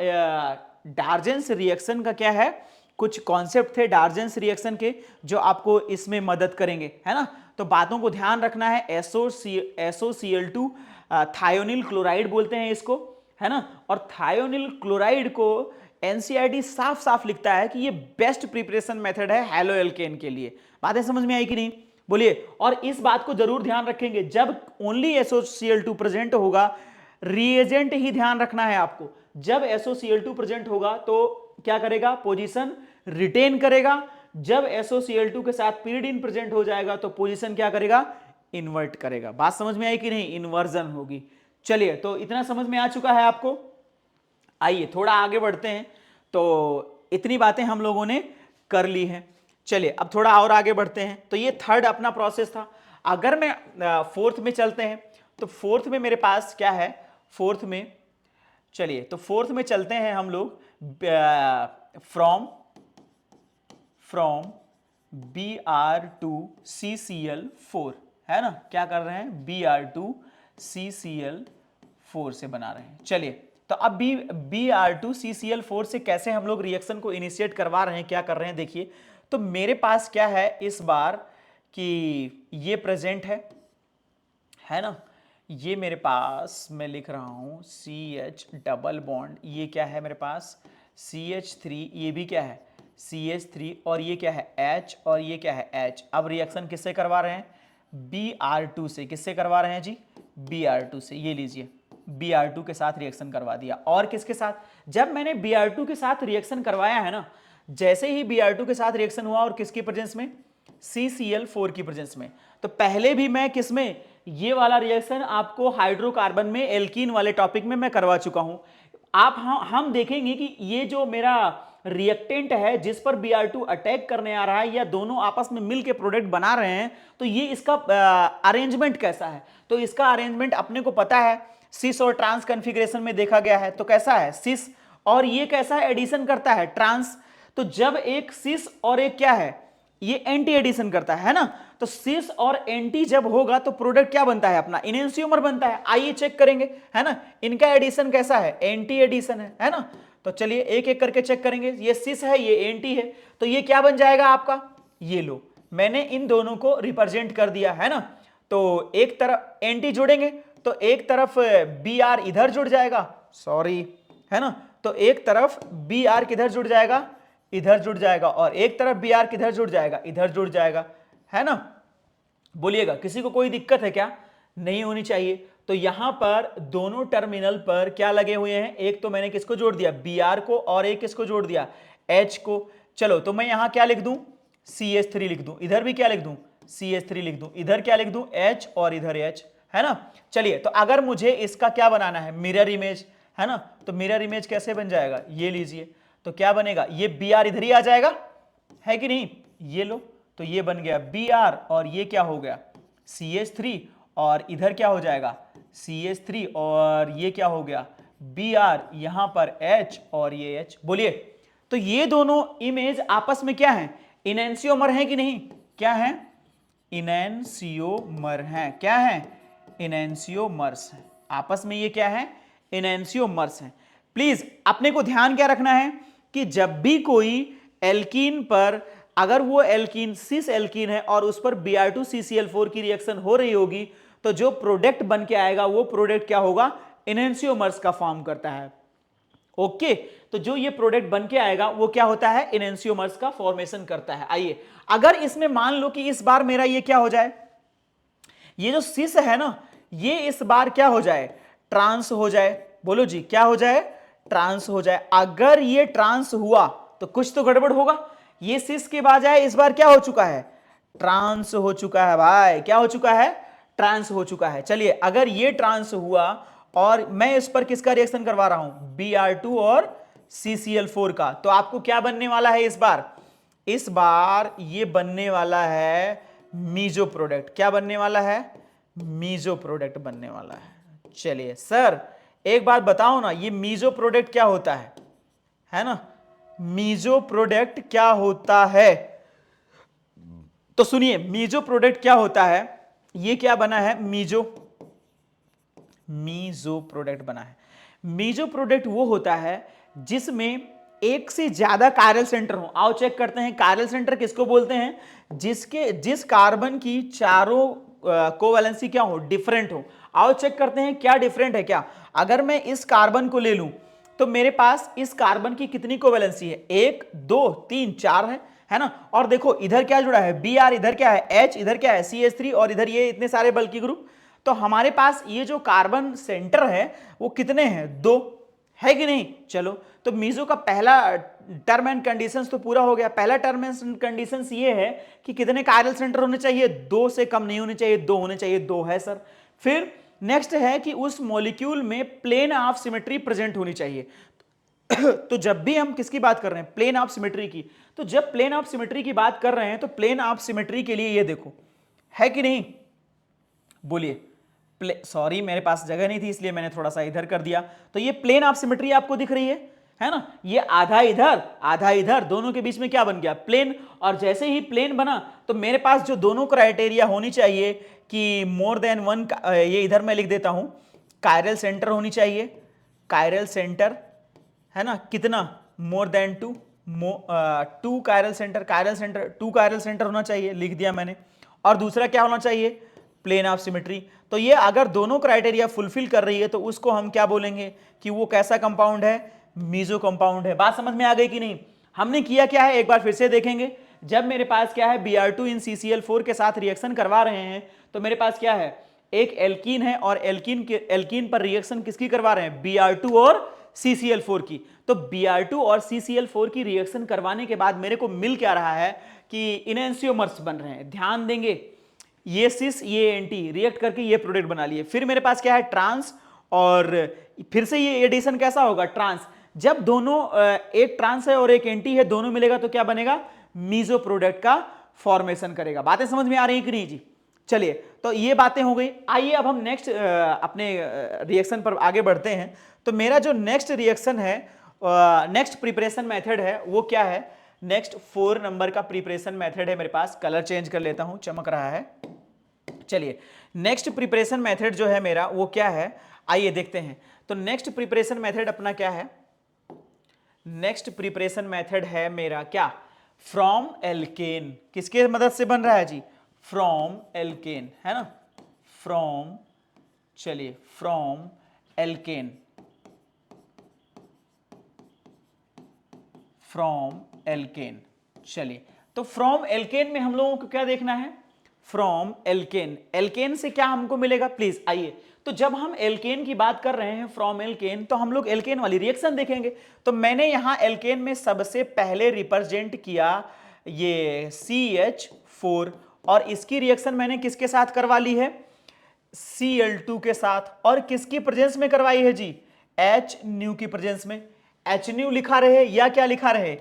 डार्जेंस रिएक्शन का क्या है, कुछ कॉन्सेप्ट थे डार्जेंस रिएक्शन के जो आपको इसमें मदद करेंगे, है ना। तो बातों को ध्यान रखना है। SOCl2 थायोनिल क्लोराइड बोलते हैं इसको, है ना। और थायोनिल क्लोराइड को NCERT साफ साफ लिखता है कि ये बेस्ट प्रिपरेशन मेथड है हैलो एल्केन के लिए। बातें समझ में आई कि नहीं, बोलिए। और इस बात को जरूर ध्यान रखेंगे, जब ओनली SOCl2 प्रेजेंट होगा, रिएजेंट ही ध्यान रखना है आपको। जब SOCl2 प्रेजेंट होगा तो क्या करेगा, पोजीशन रिटेन करेगा। जब SOCl2 के साथ पिरिडीन प्रेजेंट हो जाएगा तो पोजीशन क्या करेगा, इन्वर्ट करेगा। बात समझ में आई कि नहीं, इन्वर्जन होगी। चलिए तो इतना समझ में आ चुका है आपको। आइए थोड़ा आगे बढ़ते हैं। तो इतनी बातें हम लोगों ने कर ली हैं। चलिए अब थोड़ा और आगे बढ़ते हैं। तो ये थर्ड अपना प्रोसेस था। अगर मैं फोर्थ में चलते हैं तो फोर्थ में मेरे पास क्या है, फोर्थ में, चलिए तो फोर्थ में चलते हैं हम लोग, फ्रॉम Br2CCl4, है ना। क्या कर रहे हैं, Br2CCl4 से बना रहे हैं। चलिए तो अब Br2CCl4 से कैसे हम लोग रिएक्शन को इनिशिएट करवा रहे हैं, क्या कर रहे हैं, देखिए। तो मेरे पास क्या है इस बार कि ये प्रेजेंट है ना। ये मेरे पास मैं लिख रहा हूं CH डबल बॉन्ड, ये क्या है मेरे पास CH3, ये भी क्या है CH3, और ये क्या है H, और ये क्या है H। अब रिएक्शन किससे करवा रहे हैं, Br2 से। किससे करवा रहे हैं जी, Br2 से। ये लीजिए Br2 के साथ रिएक्शन करवा दिया। और किसके साथ, जब मैंने Br2 के साथ रिएक्शन करवाया है ना, जैसे ही Br2 के साथ रिएक्शन हुआ और किसकी प्रेजेंस में, CCl4 की प्रेजेंस में, तो पहले भी मैं किसमें, ये वाला रिएक्शन आपको हाइड्रोकार्बन में एल्कीन वाले टॉपिक में मैं करवा चुका हूं। आप हम देखेंगे कि ये जो मेरा रिएक्टेंट है जिस पर Br2 अटैक करने आ रहा है या दोनों आपस में मिलकर प्रोडक्ट बना रहे हैं, तो ये इसका अरेंजमेंट कैसा है। तो इसका अरेंजमेंट अपने को पता है, सिस और ट्रांस कॉन्फ़िगरेशन में देखा गया है। तो कैसा है सिस, और ये कैसा है एडिशन करता है ट्रांस। तो जब एक सिस और एक क्या है ये एंटी एडिशन करता है ना, तो सिस और एंटी जब होगा तो प्रोडक्ट क्या बनता है अपना इनेंसियोमर बनता है। आइए चेक करेंगे, है ना, इनका एडिशन कैसा है, एंटी एडिशन है ना। तो चलिए एक एक करके चेक करेंगे। ये सिस है, ये एंटी है, तो ये क्या बन जाएगा आपका, ये लो मैंने इन दोनों को रिप्रेजेंट कर दिया है ना। तो एक तरफ एंटी जोड़ेंगे तो एक तरफ Br इधर जुड़ जाएगा, सॉरी, है ना। तो एक तरफ Br किधर जुड़ जाएगा, इधर जुड़ जाएगा, और एक तरफ Br किधर जुड़ जाएगा, इधर जुड़ जाएगा, है ना। बोलिएगा किसी को कोई दिक्कत है क्या, नहीं होनी चाहिए। तो यहां पर दोनों टर्मिनल पर क्या लगे हुए हैं, एक तो मैंने किसको जोड़ दिया Br को, और एक किसको जोड़ दिया H को। चलो तो मैं यहां क्या लिख दूं, CH3 लिख दूं, इधर भी क्या लिख दूं, CH3 लिख दूं, इधर क्या लिख दूं H और इधर H, है ना। चलिए तो अगर मुझे इसका क्या बनाना है, मिरर इमेज, है ना। तो मिरर इमेज कैसे बन जाएगा, ये लीजिए, तो क्या बनेगा, ये Br इधर ही आ जाएगा, है कि नहीं, ये लो, तो ये बन गया Br और ये क्या हो गया CH3, और इधर क्या हो जाएगा CH3 और ये क्या हो गया Br, यहां पर H और ये H। बोलिए तो ये दोनों इमेज आपस में क्या है, इनेंसियोमर है कि नहीं, क्या है, इनेंसियोमर है, क्या है, इनेंसियोमर्स है, आपस में ये क्या है, इनेंसियोमर्स है। प्लीज अपने को ध्यान क्या रखना है कि जब भी कोई एल्कीन पर, अगर वो एल्कीन सिस एल्कीन है और उस पर Br2CCl4 की रिएक्शन हो रही होगी, तो जो प्रोडक्ट बन के आएगा वो प्रोडक्ट क्या होगा, इनेंसियोमर्स का फॉर्म करता है। ओके, तो जो ये प्रोडक्ट बन के आएगा वो क्या होता है, इनेंसियोमर्स का फॉर्मेशन करता है। आइए अगर इसमें मान लो कि इस बार मेरा ये क्या हो जाए, ये जो सिस है ना, ये इस बार क्या हो जाए, ट्रांस हो जाए। बोलो जी क्या हो जाए, ट्रांस हो जाए। अगर ये ट्रांस हुआ तो कुछ तो गड़बड़ होगा। ये सिस के बाद आए, इस बार क्या हो चुका है, ट्रांस हो चुका है भाई, क्या हो चुका है, ट्रांस हो चुका है। चलिए अगर ये ट्रांस हुआ और मैं इस पर किसका रिएक्शन करवा रहा हूं, Br2 और CCl4 का, तो आपको क्या बनने वाला है इस बार, इस बार ये बनने वाला है मीजो प्रोडक्ट। क्या बनने वाला है, मीजो प्रोडक्ट बनने वाला है। चलिए सर एक बात बताओ ना, ये मीजो प्रोडक्ट क्या होता है ना, मीजो प्रोडक्ट क्या होता है। तो सुनिए मीजो प्रोडक्ट क्या होता है, ये क्या बना है, मीजो प्रोडक्ट बना है। मीजो प्रोडक्ट वो होता है जिसमें एक से ज्यादा कायरल सेंटर हो। आओ चेक करते हैं कायरल सेंटर किसको बोलते हैं, जिस कार्बन की चारों कोवैलेंसी क्या हो, डिफरेंट हो। आओ चेक करते हैं क्या डिफरेंट है क्या। अगर मैं इस कार्बन को ले लूं तो मेरे पास इस कार्बन की कितनी कोवैलेंसी है, 1 2 3 4 है ना। और देखो इधर क्या जुड़ा है, Br, इधर क्या है H, इधर क्या है CH3, और इधर ये इतने सारे बल्कि ग्रुप। तो हमारे पास ये जो कार्बन सेंटर है वो कितने हैं, 2, है कि नहीं। चलो तो मीजो का पहला टर्म एंड कंडीशंस तो पूरा हो गया। पहला टर्म एंड कंडीशंस ये है कि कितने कायरल सेंटर होने चाहिए, 2 से कम नहीं होने चाहिए, 2 होने चाहिए, 2 है सर। फिर नेक्स्ट है कि उस मॉलिक्यूल में प्लेन ऑफ सिमेट्री प्रेजेंट होनी चाहिए। तो जब भी हम किसकी बात कर रहे हैं, प्लेन ऑफ सिमेट्री की, तो जब प्लेन ऑफ सिमेट्री की बात कर रहे हैं तो प्लेन ऑफ सिमेट्री के लिए ये देखो है कि नहीं, बोलिए। सॉरी मेरे पास जगह नहीं थी इसलिए मैंने थोड़ा सा इधर कर दिया। तो ये प्लेन ऑफ सिमेट्री आपको दिख रही है ना, ये आधा इधर आधा इधर, दोनों के बीच में क्या बन गया, प्लेन। और जैसे ही प्लेन बना तो मेरे पास जो दोनों क्राइटेरिया होनी चाहिए कि मोर देन वन, ये इधर मैं लिख देता हूं, कायरल सेंटर होनी चाहिए, कायरल सेंटर, है ना, कितना, more than 2, 2 chiral centre, 2 chiral centre होना चाहिए, लिख दिया मैंने। और दूसरा क्या होना चाहिए, प्लेन ऑफ सिमेट्री। तो ये अगर दोनों क्राइटेरिया फुलफिल कर रही है तो उसको हम क्या बोलेंगे कि वो कैसा कंपाउंड है, मीजो कंपाउंड है। बात समझ में आ गई कि नहीं। हमने किया क्या है एक बार फिर से देखेंगे। जब मेरे पास क्या है, Br2 इन CCl4 के साथ रिएक्शन करवा रहे हैं तो मेरे पास क्या है, एक एल्कीन है और एल्कीन पर रिएक्शन किसकी करवा रहे हैं, Br2 और CCl4 की। तो Br2 और CCl4 की रिएक्शन करवाने के बाद मेरे को मिल क्या रहा है कि इनेंसियोमर्स बन रहे हैं। ध्यान देंगे ये सिस ये एंटी रिएक्ट करके ये प्रोडक्ट बना लिए। फिर मेरे पास क्या है ट्रांस, और फिर से ये एडिशन कैसा होगा ट्रांस, जब दोनों एक ट्रांस है और एक एंटी है दोनों मिलेगा तो क्या बनेगा, मीजो प्रोडक्ट का फॉर्मेशन करेगा। बातें समझ में आ रही है कि नहीं जी? चलिए तो ये बातें हो गई। आइए अब हम नेक्स्ट अपने रिएक्शन पर आगे बढ़ते हैं। तो मेरा जो नेक्स्ट रिएक्शन है, नेक्स्ट प्रिपरेशन मेथड है वो क्या है, नेक्स्ट 4 नंबर का प्रिपरेशन मेथड है मेरे पास। कलर चेंज कर लेता हूं, चमक रहा है। चलिए नेक्स्ट प्रिपरेशन मेथड जो है मेरा वो क्या है, आइए देखते हैं। तो नेक्स्ट प्रिपरेशन मेथड अपना क्या है, नेक्स्ट प्रिपरेशन मेथड है मेरा क्या, फ्रॉम एल्केन। किसके मदद से बन रहा है जी, फ्रॉम एल्केन, है ना, फ्रॉम, चलिए फ्रॉम एल्केन, फ्रॉम एल्केन। चलिए तो फ्रॉम एल्केन में हम लोगों को क्या देखना है, फ्रॉम एल्केन, एल्केन से क्या हमको मिलेगा प्लीज आइए। तो जब हम एल्केन की बात कर रहे हैं फ्रॉम एल्केन, तो हम लोग एल्केन वाली रिएक्शन देखेंगे। तो मैंने यहां एल्केन में सबसे पहले रिप्रेजेंट किया ये CH4, और इसकी रिएक्शन मैंने किसके साथ करवा ली है, Cl2 के साथ। और किसकी प्रेजेंस में करवाई है जी, H की प्रेजेंस में। H लिखा रहे या क्या लिखा रहे,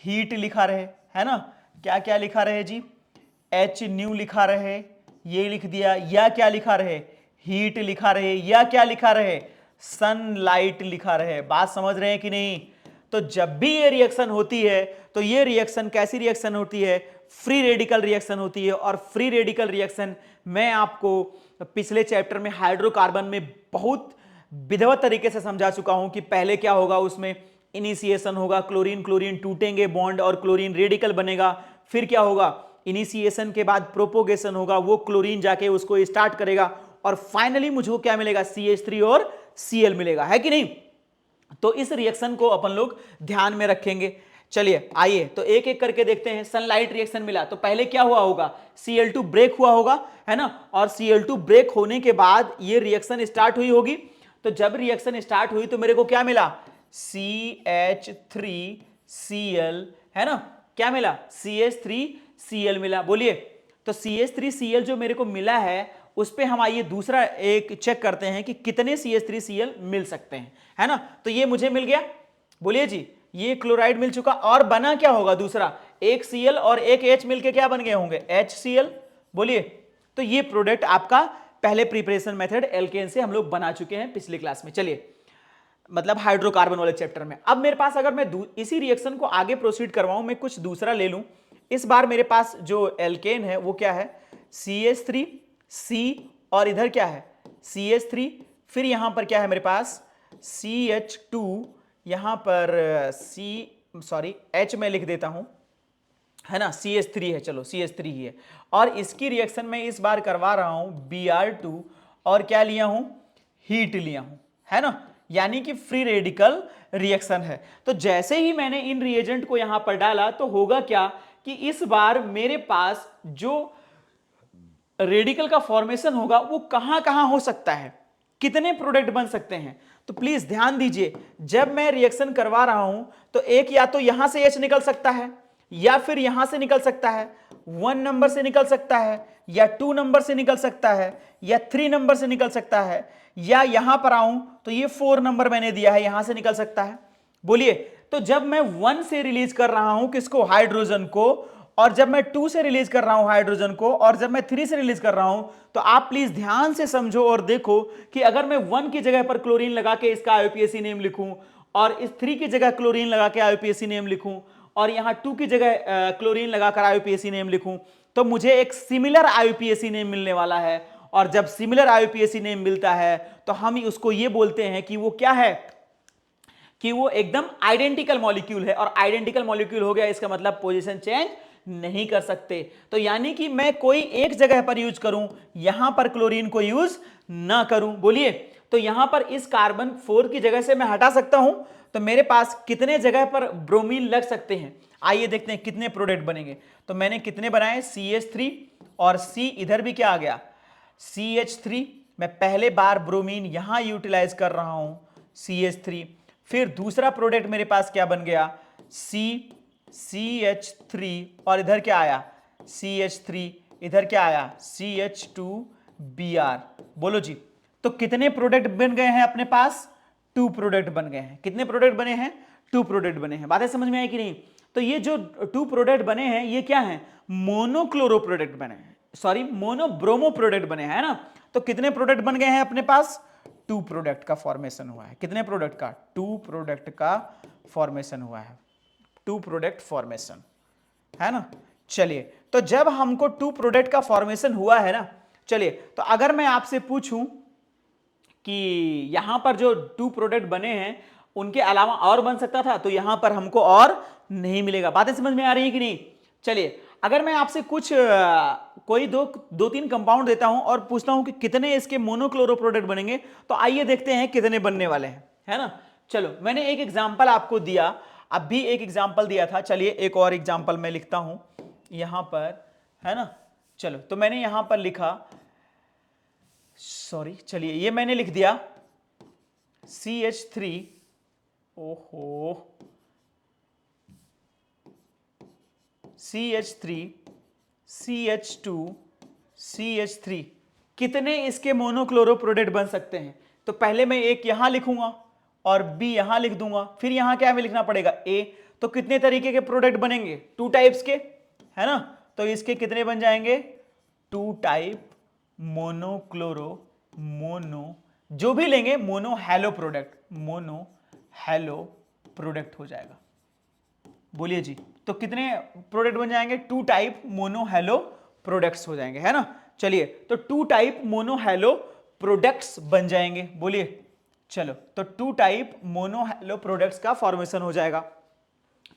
हीट लिखा रहे, है ना, क्या क्या लिखा रहे जी, H लिखा रहे, ये लिख दिया, या क्या लिखा रहे, हीट लिखा रहे, या क्या लिखा रहे, सनलाइट लिखा रहे। बात समझ रहे हैं कि नहीं? तो जब भी ये रिएक्शन होती है तो ये रिएक्शन कैसी रिएक्शन होती है, फ्री रेडिकल रिएक्शन होती है। और फ्री रेडिकल रिएक्शन मैं आपको पिछले चैप्टर में हाइड्रोकार्बन में बहुत विधिवत तरीके से समझा चुका हूं कि पहले क्या होगा, उसमें इनिशिएशन होगा, क्लोरीन क्लोरीन टूटेंगे बॉन्ड और क्लोरीन रेडिकल बनेगा। फिर क्या होगा, इनिशिएशन के बाद प्रोपोगेशन होगा, वो क्लोरीन जाके उसको स्टार्ट करेगा, और फाइनली मुझको क्या मिलेगा, CH3 और Cl मिलेगा, है कि नहीं? तो इस रिएक्शन को अपन लोग ध्यान में रखेंगे। चलिए आइए तो एक एक करके देखते हैं। सनलाइट रिएक्शन मिला तो पहले क्या हुआ होगा, Cl2 ब्रेक हुआ होगा, है ना, और Cl2 ब्रेक होने के बाद ये रिएक्शन स्टार्ट हुई होगी। तो जब रिएक्शन स्टार्ट हुई तो मेरे को क्या मिला, CH3Cl, है ना, क्या मिला, CH3Cl मिला। बोलिए, तो CH3Cl जो मेरे को मिला है उस पे हम आइए दूसरा एक चेक करते हैं कि कितने CH3Cl मिल सकते हैं, है ना। तो ये मुझे मिल गया, बोलिए जी, ये क्लोराइड मिल चुका, और बना क्या होगा दूसरा, एक Cl और एक H मिलके क्या बन गए होंगे, HCl। बोलिए, तो ये प्रोडक्ट आपका पहले प्रिपरेशन मेथड एल्केन से हम लोग बना चुके हैं पिछली क्लास में। चलिए, मतलब हाइड्रोकार्बन वाले चैप्टर में। अब मेरे पास अगर मैं इसी रिएक्शन को आगे प्रोसीड करवाऊं, मैं कुछ दूसरा ले लूं। इस बार मेरे पास जो एल्केन है वो क्या है, CH3 C, और इधर क्या है CH3, फिर यहां पर क्या है मेरे पास CH2, यहां पर H मैं लिख देता हूं, है ना, CH3 है, चलो CH3 ही है। और इसकी रिएक्शन में इस बार करवा रहा हूं Br2, और क्या लिया हूं, हीट लिया हूं, है ना, यानी कि फ्री रेडिकल रिएक्शन है। तो जैसे ही मैंने इन रिएजेंट को यहां पर डाला तो होगा क्या कि इस बार मेरे पास जो रेडिकल का फॉर्मेशन होगा वो कहां कहां हो सकता है, कितने प्रोडक्ट बन सकते हैं। तो प्लीज ध्यान दीजिए, जब मैं रिएक्शन करवा रहा हूं तो एक या तो यहां से H निकल सकता है, या फिर यहां से निकल सकता है, 1 नंबर से निकल सकता है, या 2 नंबर से निकल सकता है, या 3 नंबर से निकल सकता है, या यहां पर आऊं तो ये 4 नंबर मैंने दिया है, यहां से निकल सकता है। बोलिए, तो जब मैं 1 से रिलीज कर रहा हूं किसको, हाइड्रोजन को, और जब मैं 2 से रिलीज कर रहा हूं हाइड्रोजन को, और जब मैं 3 से रिलीज कर रहा हूं, तो आप प्लीज ध्यान से समझो और देखो कि अगर मैं 1 की जगह पर क्लोरीन लगा के इसका IUPAC नेम लिखूं, और इस 3 की जगह क्लोरीन लगा के IUPAC नेम लिखूं, और यहां 2 की जगह क्लोरीन लगाकर IUPAC नेम लिखूं, तो मुझे एक सिमिलर IUPAC नेम मिलने वाला है। और जब सिमिलर IUPAC नेम मिलता है तो हम उसको ये बोलते हैं कि वो क्या है, कि वो एकदम आइडेंटिकल मॉलिक्यूल है। और आइडेंटिकल मॉलिक्यूल हो गया इसका मतलब पोजीशन चेंज नहीं कर सकते। तो यानी कि मैं कोई एक जगह पर यूज करूं, यहां पर क्लोरीन को यूज ना करूं। बोलिए, तो यहां पर इस कार्बन 4 की जगह से मैं हटा सकता हूं, तो मेरे पास कितने जगह पर ब्रोमीन लग सकते हैं, आइए देखते हैं कितने प्रोडक्ट बनेंगे। तो मैंने कितने बनाए, CH3 और C, इधर भी क्या आ गया CH3, मैं पहले बार ब्रोमीन यहां यूटिलाइज कर रहा हूं CH3। फिर दूसरा प्रोडक्ट मेरे पास क्या बन गया, CH3, और इधर क्या आया CH3, इधर क्या आया CH2Br। बोलो जी, तो कितने प्रोडक्ट बन गए हैं अपने पास? 2 प्रोडक्ट बन गए हैं। कितने प्रोडक्ट बने हैं? 2 प्रोडक्ट बने हैं। बातें समझ में आई कि नहीं? तो ये जो 2 प्रोडक्ट बने हैं ये क्या है? मोनोक्लोरो प्रोडक्ट बने हैं, सॉरी मोनोब्रोमो प्रोडक्ट बने हैं, है ना? तो कितने प्रोडक्ट बन गए हैं अपने पास? 2 प्रोडक्ट का फॉर्मेशन हुआ है। कितने प्रोडक्ट का? 2 प्रोडक्ट का फॉर्मेशन हुआ है। 2 प्रोडक्ट फॉर्मेशन, है ना? चलिए, तो जब हमको 2 प्रोडक्ट का फॉर्मेशन हुआ है ना, चलिए, तो अगर मैं आपसे पूछूं कि यहां पर जो 2 प्रोडक्ट बने हैं उनके अलावा और बन सकता था, तो यहां पर हमको और नहीं मिलेगा। बातें समझ में आ रही है कि नहीं? चलिए, अगर मैं आपसे कुछ कोई दो तीन कंपाउंड देता हूं और पूछता हूं कि कितने इसके मोनोक्लोरो प्रोडक्ट बनेंगे, तो आइए देखते हैं कितने बनने वाले हैं, है ना? चलो, मैंने एक एग्जाम्पल आपको दिया, अब भी एक एग्जाम्पल दिया था। चलिए, एक और एग्जाम्पल मैं लिखता हूं यहां पर, है ना? चलो, तो मैंने यहां पर लिखा, सॉरी, चलिए, ये मैंने लिख दिया CH3, ओहो, CH3, CH2, CH3, कितने इसके मोनोक्लोरो प्रोडक्ट बन सकते हैं? तो पहले मैं एक यहां लिखूंगा और बी यहां लिख दूंगा, फिर यहां क्या में लिखना पड़ेगा? ए। तो कितने तरीके के प्रोडक्ट बनेंगे? 2 टाइप्स के, है ना? तो इसके कितने बन जाएंगे? 2 टाइप मोनोक्लोरो, मोनो, जो भी लेंगे mono hello product, mono hello product हो जाएगा। बोलिए जी, तो कितने प्रोडक्ट बन जाएंगे? 2 टाइप मोनो हैलो प्रोडक्ट्स हो जाएंगे, है ना? चलिए, तो 2 टाइप मोनो हैलो प्रोडक्ट्स बन जाएंगे। बोलिए, चलो, तो 2 टाइप मोनो हैलो प्रोडक्ट्स का फॉर्मेशन हो जाएगा।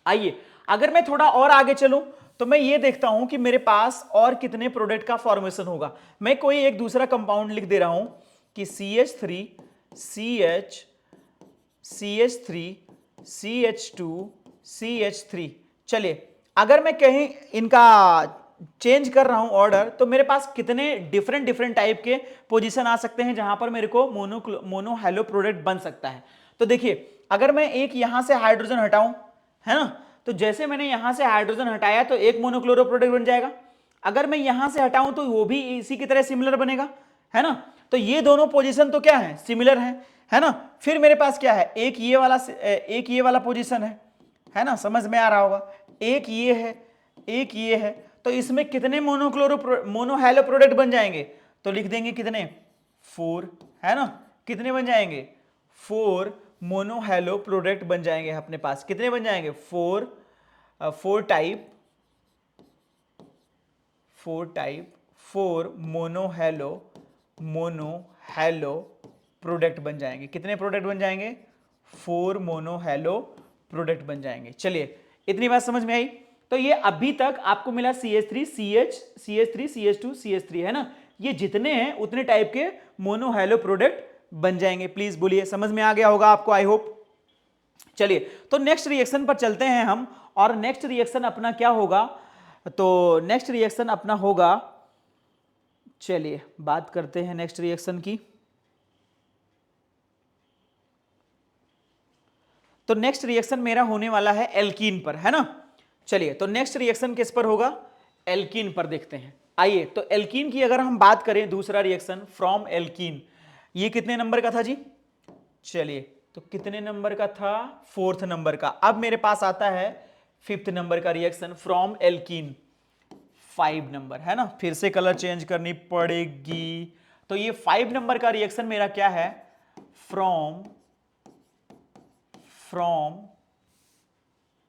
आइए, अगर मैं थोड़ा और आगे चलूं तो मैं ये देखता हूं कि मेरे पास और कितने प्रोडक्ट का फॉर्मेशन होगा। मैं कोई एक दूसरा कंपाउंड लिख दे रहा हूं कि CH3, CH, CH3, CH2, CH3। चलिए, अगर मैं कहीं इनका चेंज कर रहा हूं ऑर्डर, तो मेरे पास कितने डिफरेंट टाइप के पोजीशन आ सकते हैं जहां पर मेरे को मोनो हैलो प्रोडक्ट बन सकता है। तो देखिए, अगर मैं एक यहां से हाइड्रोजन हटाऊं, है ना, तो जैसे मैंने यहां से हाइड्रोजन हटाया तो एक मोनोक्लोरो प्रोडक्ट बन जाएगा। अगर मैं यहां से हटाऊं तो वो भी इसी की तरह सिमिलर बनेगा, है ना? तो ये दोनों पोजीशन तो क्या है? सिमिलर है ना? फिर मेरे पास क्या है? एक ये वाला पोजीशन है ना? समझ में आ रहा होगा। एक ये है, एक ये है, तो इसमें कितने मोनोहैलो प्रोडक्ट बन जाएंगे? तो लिख देंगे कितने? 4, है ना? कितने बन जाएंगे? 4 मोनोहैलो प्रोडक्ट बन जाएंगे अपने पास। कितने बन जाएंगे? 4 टाइप 4 मोनोहैलो प्रोडक्ट बन जाएंगे। कितने प्रोडक्ट बन जाएंगे? 4 मोनोहैलो प्रोडक्ट बन जाएंगे। चलिए, इतनी बात समझ में आई? तो ये अभी तक आपको मिला CH3, CH3, CH2, CH3, है ना? ये जितने हैं उतने टाइप के मोनोहैलो प्रोडक्ट बन जाएंगे। प्लीज बोलिए, समझ में आ गया होगा आपको, आई होप। चलिए, तो नेक्स्ट रिएक्शन पर चलते हैं हम, और नेक्स्ट रिएक्शन अपना क्या होगा? तो नेक्स्ट रिएक्शन अपना होगा, चलिए बात करते हैं नेक्स्ट रिएक्शन की। तो नेक्स्ट रिएक्शन मेरा होने वाला है एल्कीन पर, है ना? चलिए, तो नेक्स्ट रिएक्शन किस पर होगा? एल्कीन पर देखते हैं। आइए, तो एल्कीन की अगर हम बात करें, दूसरा रिएक्शन फ्रॉम एल्कीन, ये कितने नंबर का था जी? चलिए, तो कितने नंबर का था? 4th नंबर का। अब मेरे पास आता है 5th नंबर का रिएक्शन फ्रॉम एल्कीन, 5 नंबर, है ना? फिर से कलर चेंज करनी पड़ेगी। तो ये 5 नंबर का रिएक्शन मेरा क्या है? फ्रॉम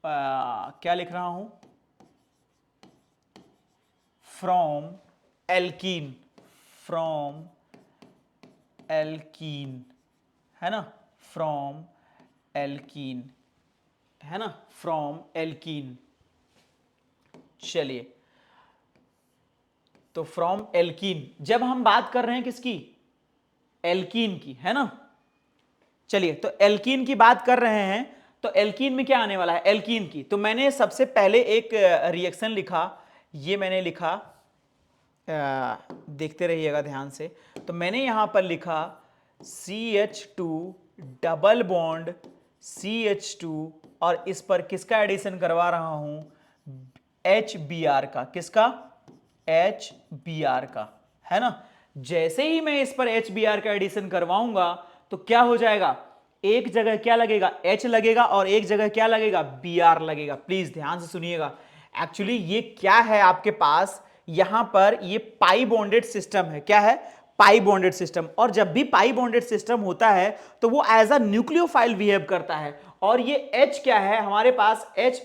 क्या लिख रहा हूं? फ्रॉम एल्कीन, है ना? फ्रॉम एल्कीन, है ना? From alkene. चलिए, तो फ्रॉम एल्कीन जब हम बात कर रहे हैं किसकी? एल्कीन की, है ना? चलिए, तो एल्कीन की बात कर रहे हैं, तो एल्कीन में क्या आने वाला है? एल्कीन की, तो मैंने सबसे पहले एक रिएक्शन लिखा, ये मैंने लिखा, देखते रहिएगा ध्यान से। तो मैंने यहां पर लिखा CH2 डबल बॉन्ड CH2, और इस पर किसका एडिशन करवा रहा हूं? HBr का। किसका? HBr का, है ना। जैसे ही मैं इस पर HBr का एडिशन करवाऊंगा तो क्या हो जाएगा, एक जगह क्या लगेगा, H लगेगा और एक जगह क्या लगेगा, Br लगेगा। प्लीज ध्यान से सुनिएगा। एक्चुअली ये क्या है आपके पास, यहां पर ये पाई बॉन्डेड सिस्टम है। क्या है, पाई बॉन्डेड सिस्टम। और जब भी पाई बॉन्डेड सिस्टम होता है तो वो एज अ न्यूक्लियोफाइल बिहेव करता है। और ये H क्या है हमारे पास, H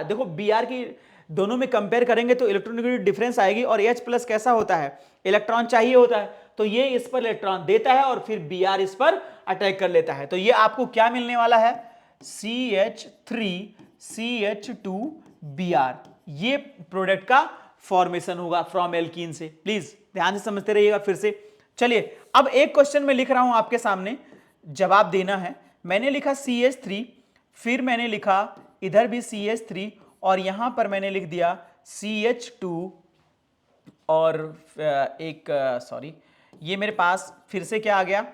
देखो Br की दोनों में कंपेयर करेंगे तो इलेक्ट्रॉनिक डिफरेंस आएगी। और H प्लस कैसा होता है, इलेक्ट्रॉन चाहिए होता है, तो ये इस पर इलेक्ट्रॉन देता है और फिर Br इस पर अटैक कर लेता है। तो ये आपको क्या मिलने वाला है, CH3CH2Br। ये प्रोडक्ट का फॉर्मेशन होगा फ्रॉम एल्कीन से। प्लीज ध्यान से समझते रहिएगा फिर से। चलिए अब एक क्वेश्चन में लिख रहा हूं आपके सामने, जवाब देना है। मैंने लिखा CH3, फिर मैंने लिखा इधर भी CH3 और यहां पर मैंने लिख दिया CH2 और एक सॉरी ये मेरे पास फिर से क्या आ गया,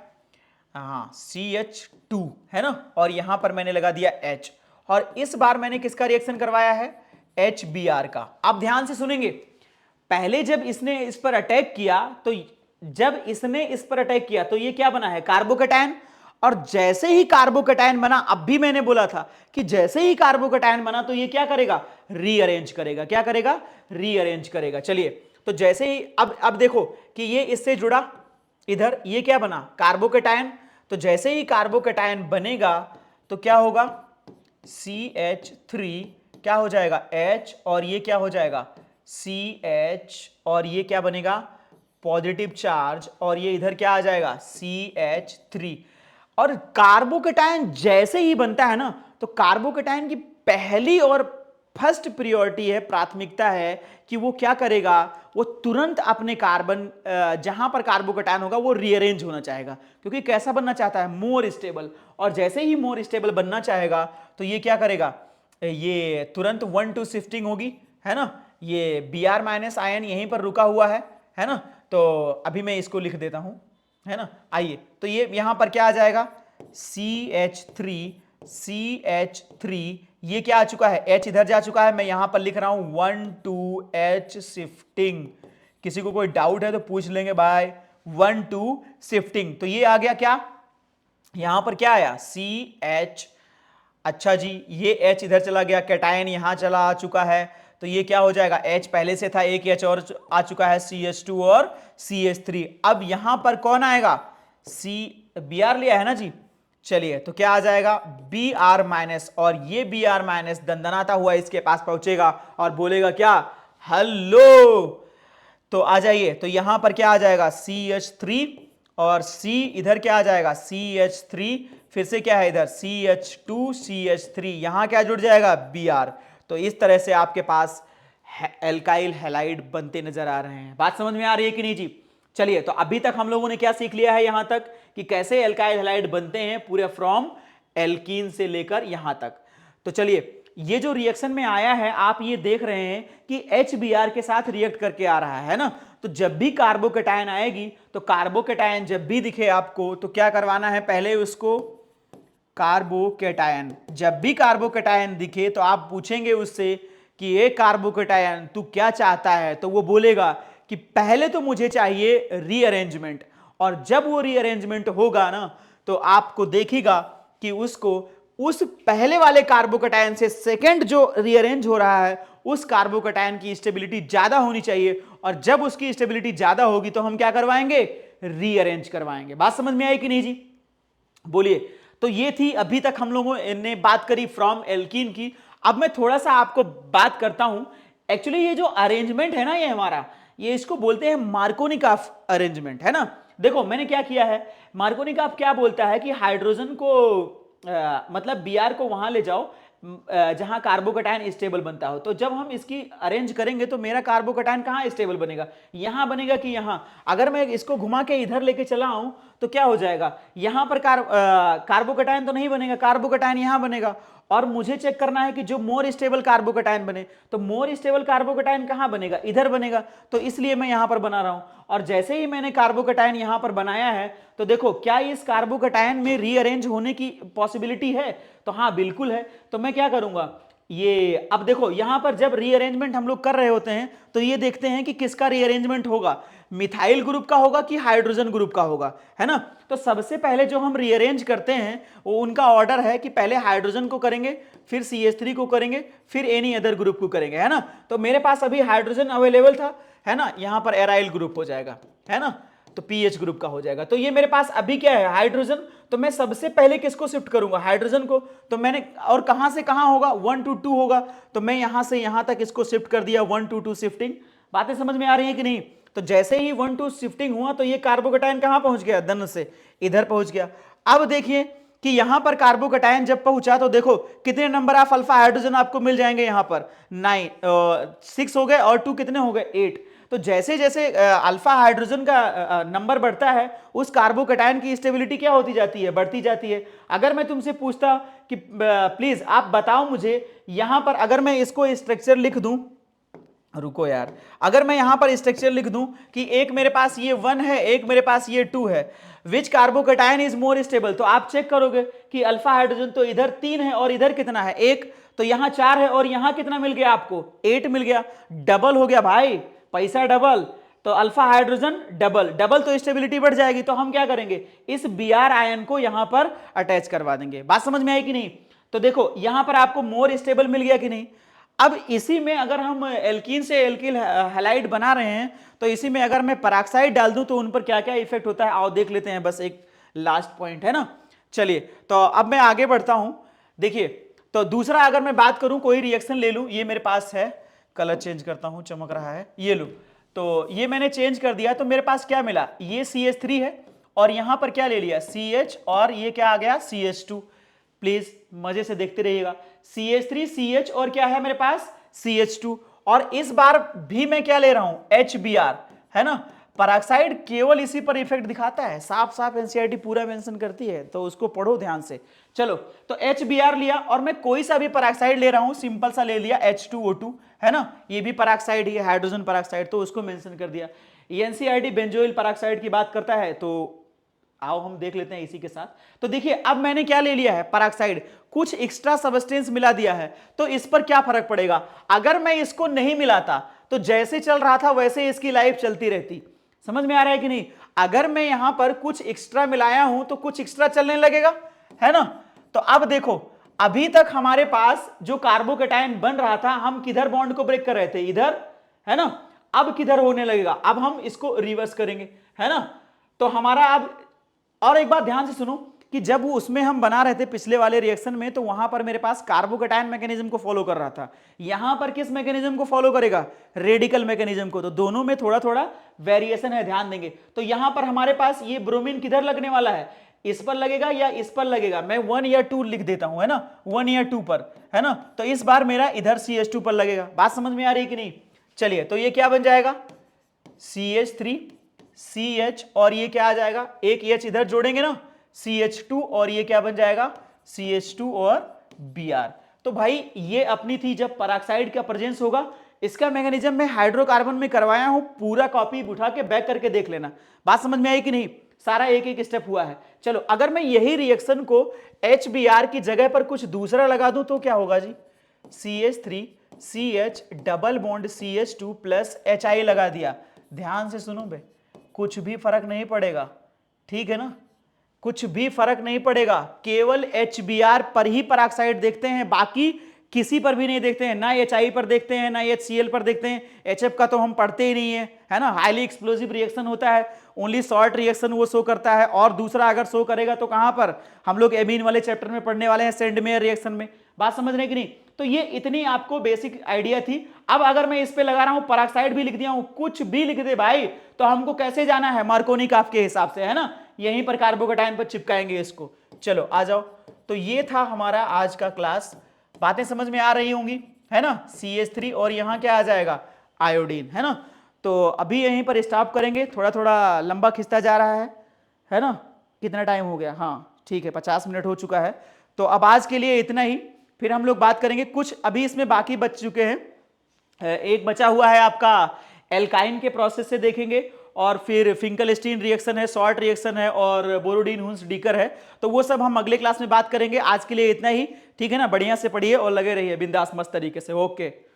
हाँ CH2 है ना, और यहां पर मैंने लगा दिया H। और इस बार मैंने किसका रिएक्शन करवाया है, HBr का। आप ध्यान से सुनेंगे, पहले जब इसने इस पर अटैक किया तो जब इसने इस पर अटैक किया तो ये क्या बना है, कार्बोकैटायन। और जैसे ही कार्बोकैटायन बना, अब भी मैंने बोला था कि जैसे ही कार्बोकैटायन बना तो ये क्या करेगा, रीअरेंज करेगा। क्या करेगा, रीअरेंज करेगा। चलिए तो जैसे ही अब देखो कि ये इससे जुड़ा, इधर ये क्या बना, कार्बोकैटायन। तो जैसे ही कार्बोकैटायन बनेगा तो क्या होगा, CH3 क्या हो जाएगा, H, और ये क्या हो जाएगा, CH, और ये क्या बनेगा, पॉजिटिव चार्ज, और ये इधर क्या आ जाएगा, CH3। और कार्बोकैटायन जैसे ही बनता है ना, तो कार्बोकैटायन की पहली और फर्स्ट प्रायोरिटी है, प्राथमिकता है कि वो क्या करेगा, वो तुरंत अपने कार्बन जहां पर कार्बोकैटायन होगा वो रीअरेंज होना चाहेगा, क्योंकि कैसा बनना चाहता है, मोर स्टेबल। और जैसे ही मोर स्टेबल बनना चाहेगा तो ये क्या करेगा, ये तुरंत 1-2 शिफ्टिंग होगी, है ना। ये Br माइनस आयन यहीं पर रुका हुआ है ना। तो अभी मैं इसको लिख देता हूं, है ना। आइए तो ये यहां पर क्या आ जाएगा, CH3 ये क्या आ चुका है, H इधर जा चुका है। मैं यहां पर लिख रहा हूं 1-2 H शिफ्टिंग। किसी को कोई डाउट है तो पूछ लेंगे भाई, 1-2 शिफ्टिंग। तो ये आ गया क्या, यहां पर क्या आया, CH। अच्छा जी, ये H इधर चला गया, कैटायन यहां चला आ चुका है, तो ये क्या हो जाएगा, H पहले से था, एक H और आ चुका है, CH2 और CH3। अब यहां पर कौन आएगा, Br लिया है ना जी। चलिए तो क्या आ जाएगा, Br माइनस, और ये Br माइनस दंदनाता हुआ इसके पास पहुंचेगा और बोलेगा क्या, हेलो। तो आ जाइए, तो यहां पर क्या आ जाएगा, CH3, और C इधर क्या आ जाएगा, CH3, फिर से क्या है इधर CH2 CH3, यहां क्या जुड़ जाएगा, Br। तो इस तरह से आपके पास एल्काइल हैलाइड बनते नजर आ रहे हैं। बात समझ में आ रही है कि नहीं जी। चलिए तो अभी तक हम लोगों ने क्या सीख लिया है यहां तक, कि कैसे एल्काइल हैलाइड बनते हैं, पूरे फ्रॉम एल्कीन से लेकर यहां तक। तो चलिए ये जो रिएक्शन में आया है, आप ये देख रहे हैं कि HBr के साथ रिएक्ट करके आ रहा है ना। तो जब भी कार्बोकैटायन आएगी, तो कार्बोकैटायन जब भी दिखे आपको तो क्या करवाना है, पहले उसको कार्बोकैटायन, जब भी कार्बोकैटायन दिखे तो आप पूछेंगे उससे कि ये कार्बोकैटायन तू क्या चाहता है, तो वो बोलेगा कि पहले तो मुझे चाहिए रीअरेंजमेंट। और जब वो रीअरेंजमेंट होगा ना, तो आपको देखिएगा कि उसको उस पहले वाले कार्बोकैटायन से सेकंड जो रीअरेंज हो रहा है, उस कार्बोकैटायन की स्टेबिलिटी ज्यादा होनी चाहिए। और जब उसकी स्टेबिलिटी ज्यादा होगी तो हम क्या करवाएंगे, रीअरेंज करवाएंगे। बात समझ में आई कि नहीं जी, बोलिए। तो ये थी अभी तक हम लोगों ने बात करी फ्रॉम एल्कीन की। अब मैं थोड़ा सा आपको बात करता हूं, एक्चुअली ये जो अरेंजमेंट है ना, ये हमारा, ये इसको बोलते हैं मार्कोनिकॉफ अरेंजमेंट, है ना। देखो मैंने क्या किया है, मार्कोनिकॉफ क्या बोलता है कि हाइड्रोजन को मतलब Br को वहां ले जाओ जहां कार्बोकैटायन स्टेबल बनता हो। तो जब हम इसकी अरेंज करेंगे तो मेरा कार्बोकैटायन कहां स्टेबल बनेगा, यहां बनेगा कि यहां। अगर मैं इसको घुमा के इधर लेके चला आऊं तो क्या हो जाएगा, यहां पर कार्बोकैटायन तो नहीं बनेगा, कार्बोकैटायन यहां बनेगा। और मुझे चेक करना है कि जो मोर स्टेबल कार्बोकैटायन बने, तो मोर स्टेबल कार्बोकैटायन कहां बनेगा, इधर बनेगा। तो इसलिए मैं यहां पर बना रहा हूं। और जैसे ही मैंने कार्बोकैटायन यहां पर बनाया है, तो देखो क्या इस कार्बोकैटायन में रीअरेंज होने की पॉसिबिलिटी है, तो हाँ बिल्कुल है। तो मैं क्या करूंगा, ये अब देखो यहां पर जब रीअरेंजमेंट हम लोग कर रहे होते हैं तो ये देखते हैं कि किसका रीअरेंजमेंट होगा, मिथाइल ग्रुप का होगा कि हाइड्रोजन ग्रुप का होगा, है ना। तो सबसे पहले जो हम रीअरेंज करते हैं वो उनका ऑर्डर है कि पहले हाइड्रोजन को करेंगे, फिर CH3 को करेंगे, फिर एनी अदर ग्रुप को करेंगे, है ना। तो मेरे पास अभी हाइड्रोजन अवेलेबल था, है ना, यहां पर एराइल ग्रुप हो जाएगा, है ना, तो पीएच ग्रुप का हो जाएगा। तो ये मेरे पास अभी क्या है, हाइड्रोजन। तो मैं सबसे पहले किसको शिफ्ट करूंगा, हाइड्रोजन को। तो मैंने, और कहां से कहां होगा, 1 to 2 होगा, तो मैं यहां से यहां तक इसको शिफ्ट कर दिया, 1 to 2 शिफ्टिंग। बातें समझ में आ रही है कि नहीं। तो जैसे ही 1 2 शिफ्टिंग हुआ तो ये कार्बोकटायन कहां पहुंच गया, धन से इधर पहुंच गया। अब देखिए कि यहां पर कार्बोकटायन जब पहुंचा तो देखो कितने नंबर ऑफ अल्फा हाइड्रोजन आपको मिल जाएंगे, यहां पर 6 हो गए और 2 कितने हो गए, 8। तो जैसे जैसे अल्फा हाइड्रोजन का नंबर बढ़ता है उस कार्बोकटायन की स्टेबिलिटी क्या होती जाती है, बढ़ती जाती है। अगर मैं तुमसे पूछता कि प्लीज आप बताओ मुझे, यहां पर अगर मैं इसको स्ट्रक्चर लिख दूं, रुको यार, अगर मैं यहां पर स्ट्रक्चर लिख दूं कि एक मेरे पास ये 1 है, एक मेरे पास ये 2 है, विच कार्बोकटायन इज मोर स्टेबल, तो आप चेक करोगे कि अल्फा हाइड्रोजन तो इधर 3 है और इधर कितना है, 1, तो यहां 4 है और यहां कितना मिल गया आपको, 8 मिल गया। डबल हो गया भाई, पैसा डबल। तो अल्फा हाइड्रोजन डबल, डबल तो स्टेबिलिटी बढ़ जाएगी। तो हम क्या करेंगे, इस Br आयन को यहां पर अटैच करवा देंगे। बात समझ में आई कि नहीं। तो देखो यहां पर आपको मोर स्टेबल मिल गया कि नहीं। अब इसी में अगर हम एल्कीन से एल्किल हैलाइड बना रहे हैं तो इसी में अगर मैं पेरोक्साइड डाल दूं तो उन पर क्या क्या इफेक्ट होता है, आओ देख लेते हैं। बस एक लास्ट पॉइंट है ना। चलिए तो अब मैं आगे बढ़ता हूं। देखिए तो दूसरा अगर मैं बात करूं, कोई रिएक्शन ले लूं, ये मेरे पास है, कलर चेंज करता हूं, चमक रहा है, ये लो। तो ये मैंने चेंज कर दिया तो मेरे पास क्या मिला, ये CH3 है और यहां पर क्या ले लिया, CH, और ये क्या आ गया, CH2। प्लीज मजे से देखते रहिएगा, CH3 CH और क्या है मेरे पास, CH2। और इस बार भी मैं क्या ले रहा हूं, HBr, है ना। पेरोक्साइड केवल इसी पर इफेक्ट दिखाता है, साफ साफ एनसीईआरटी पूरा मेंशन करती है, तो उसको पढ़ो ध्यान से। चलो तो HBr लिया और मैं कोई सा भी पेरोक्साइड ले रहा हूं, सिंपल सा ले लिया H2O2, है ना, ये भी पेरोक्साइड ही है, हाइड्रोजन पेरोक्साइड, तो उसको मेंशन कर दिया। एनसीईआरटी बेंजोइल पेरोक्साइड की बात करता है, तो आओ हम देख लेते हैं इसी के साथ। तो देखिए अब मैंने क्या ले लिया है, पेरोक्साइड, कुछ एक्स्ट्रा सब्सटेंस मिला दिया है। तो इस पर क्या फर्क पड़ेगा, अगर मैं इसको नहीं मिलाता तो जैसे चल रहा था वैसे इसकी लाइफ चलती रहती। समझ में आ रहा है कि नहीं। अगर मैं यहां पर कुछ एक्स्ट्रा मिलाया हूं तो कुछ एक्स्ट्रा चलने लगेगा, है ना। तो अब देखो अभी तक हमारे पास जो कार्बोकटायन बन रहा था, हम किधर बॉन्ड को ब्रेक कर रहे थे, इधर, है ना। अब किधर होने लगेगा, अब हम इसको रिवर्स करेंगे, है ना। तो हमारा अब, और एक बात ध्यान से सुनो कि जब वो उसमें हम बना रहे थे पिछले वाले रिएक्शन में, तो वहां पर मेरे पास कार्बोकटायन मैकेनिज्म को फॉलो कर रहा था, यहां पर किस मैकेनिज्म को फॉलो करेगा, रेडिकल मैकेनिज्म को। तो दोनों में थोड़ा थोड़ा वेरिएशन है, ध्यान देंगे। तो यहां पर हमारे पास ये ब्रोमीन किधर लगने वाला है, इस पर लगेगा या इस पर लगेगा, मैं 1 या 2 लिख देता हूं, है ना, 1 या 2 पर, है ना। तो इस बार मेरा इधर CH2 पर लगेगा। बात समझ में आ रही कि नहीं। चलिए तो ये क्या बन जाएगा, CH3 CH, और ये क्या आ जाएगा, एक H इधर जोड़ेंगे ना, CH2, और ये क्या बन जाएगा, CH2 और Br। तो भाई ये अपनी थी जब पेरोक्साइड का प्रेजेंस होगा। इसका मैकेनिज्म मैं हाइड्रोकार्बन में करवाया हूं, पूरा कॉपी उठा के बैक करके देख लेना। बात समझ में आई कि नहीं, सारा एक एक स्टेप हुआ है। चलो अगर मैं यही रिएक्शन को HBr की जगह पर कुछ दूसरा लगा दूं तो क्या होगा जी, CH3 CH double bond CH2 plus HI लगा दिया। ध्यान से सुनो बे, कुछ भी फर्क नहीं पड़ेगा, ठीक है ना, कुछ भी फर्क नहीं पड़ेगा, केवल HBr पर ही पेरोक्साइड देखते हैं, बाकी किसी पर भी नहीं देखते हैं, ना HI पर देखते हैं, ना HCl पर देखते हैं। HF का तो हम पढ़ते ही नहीं है, है ना, हाईली एक्सप्लोसिव रिएक्शन होता है, ओनली शॉर्ट रिएक्शन वो शो करता है। और दूसरा अगर शो करेगा तो कहां पर, हम लोग एमीन वाले चैप्टर में पढ़ने वाले हैं, सेंडमेयर रिएक्शन में। बात समझ रहे कि नहीं। तो ये इतनी आपको बेसिक आइडिया थी। अब अगर मैं इस पे लगा रहा हूं, पेरोक्साइड भी लिख दिया हूं, कुछ भी लिख दे भाई, तो हमको कैसे जाना है, मार्कोनी काफ के हिसाब से, है ना, यहीं पर कार्बोकटायन पर चिपकाएंगे इसको। चलो आ जाओ। तो ये था हमारा आज का क्लास। बातें समझ में आ रही होंगी, है ना। CH3 और यहां क्या आ जाएगा, आयोडीन, है ना। तो अभी यहीं पर स्टॉप करेंगे, थोड़ा थोड़ा लंबा खिंचता जा रहा है ना। कितना टाइम हो गया, हाँ ठीक है, 50 मिनट हो चुका है। तो अब आज के लिए इतना ही, फिर हम लोग बात करेंगे कुछ अभी इसमें बाकी बच चुके हैं। एक बचा हुआ है आपका एल्काइन के प्रोसेस से देखेंगे, और फिर फिंकलस्टीन रिएक्शन है, शॉर्ट रिएक्शन है और बोरोडीन हुंस डीकर है। तो वो सब हम अगले क्लास में बात करेंगे। आज के लिए इतना ही, ठीक है ना। बढ़िया से पढ़िए और लगे रहिए बिंदास मस्त तरीके से। ओके।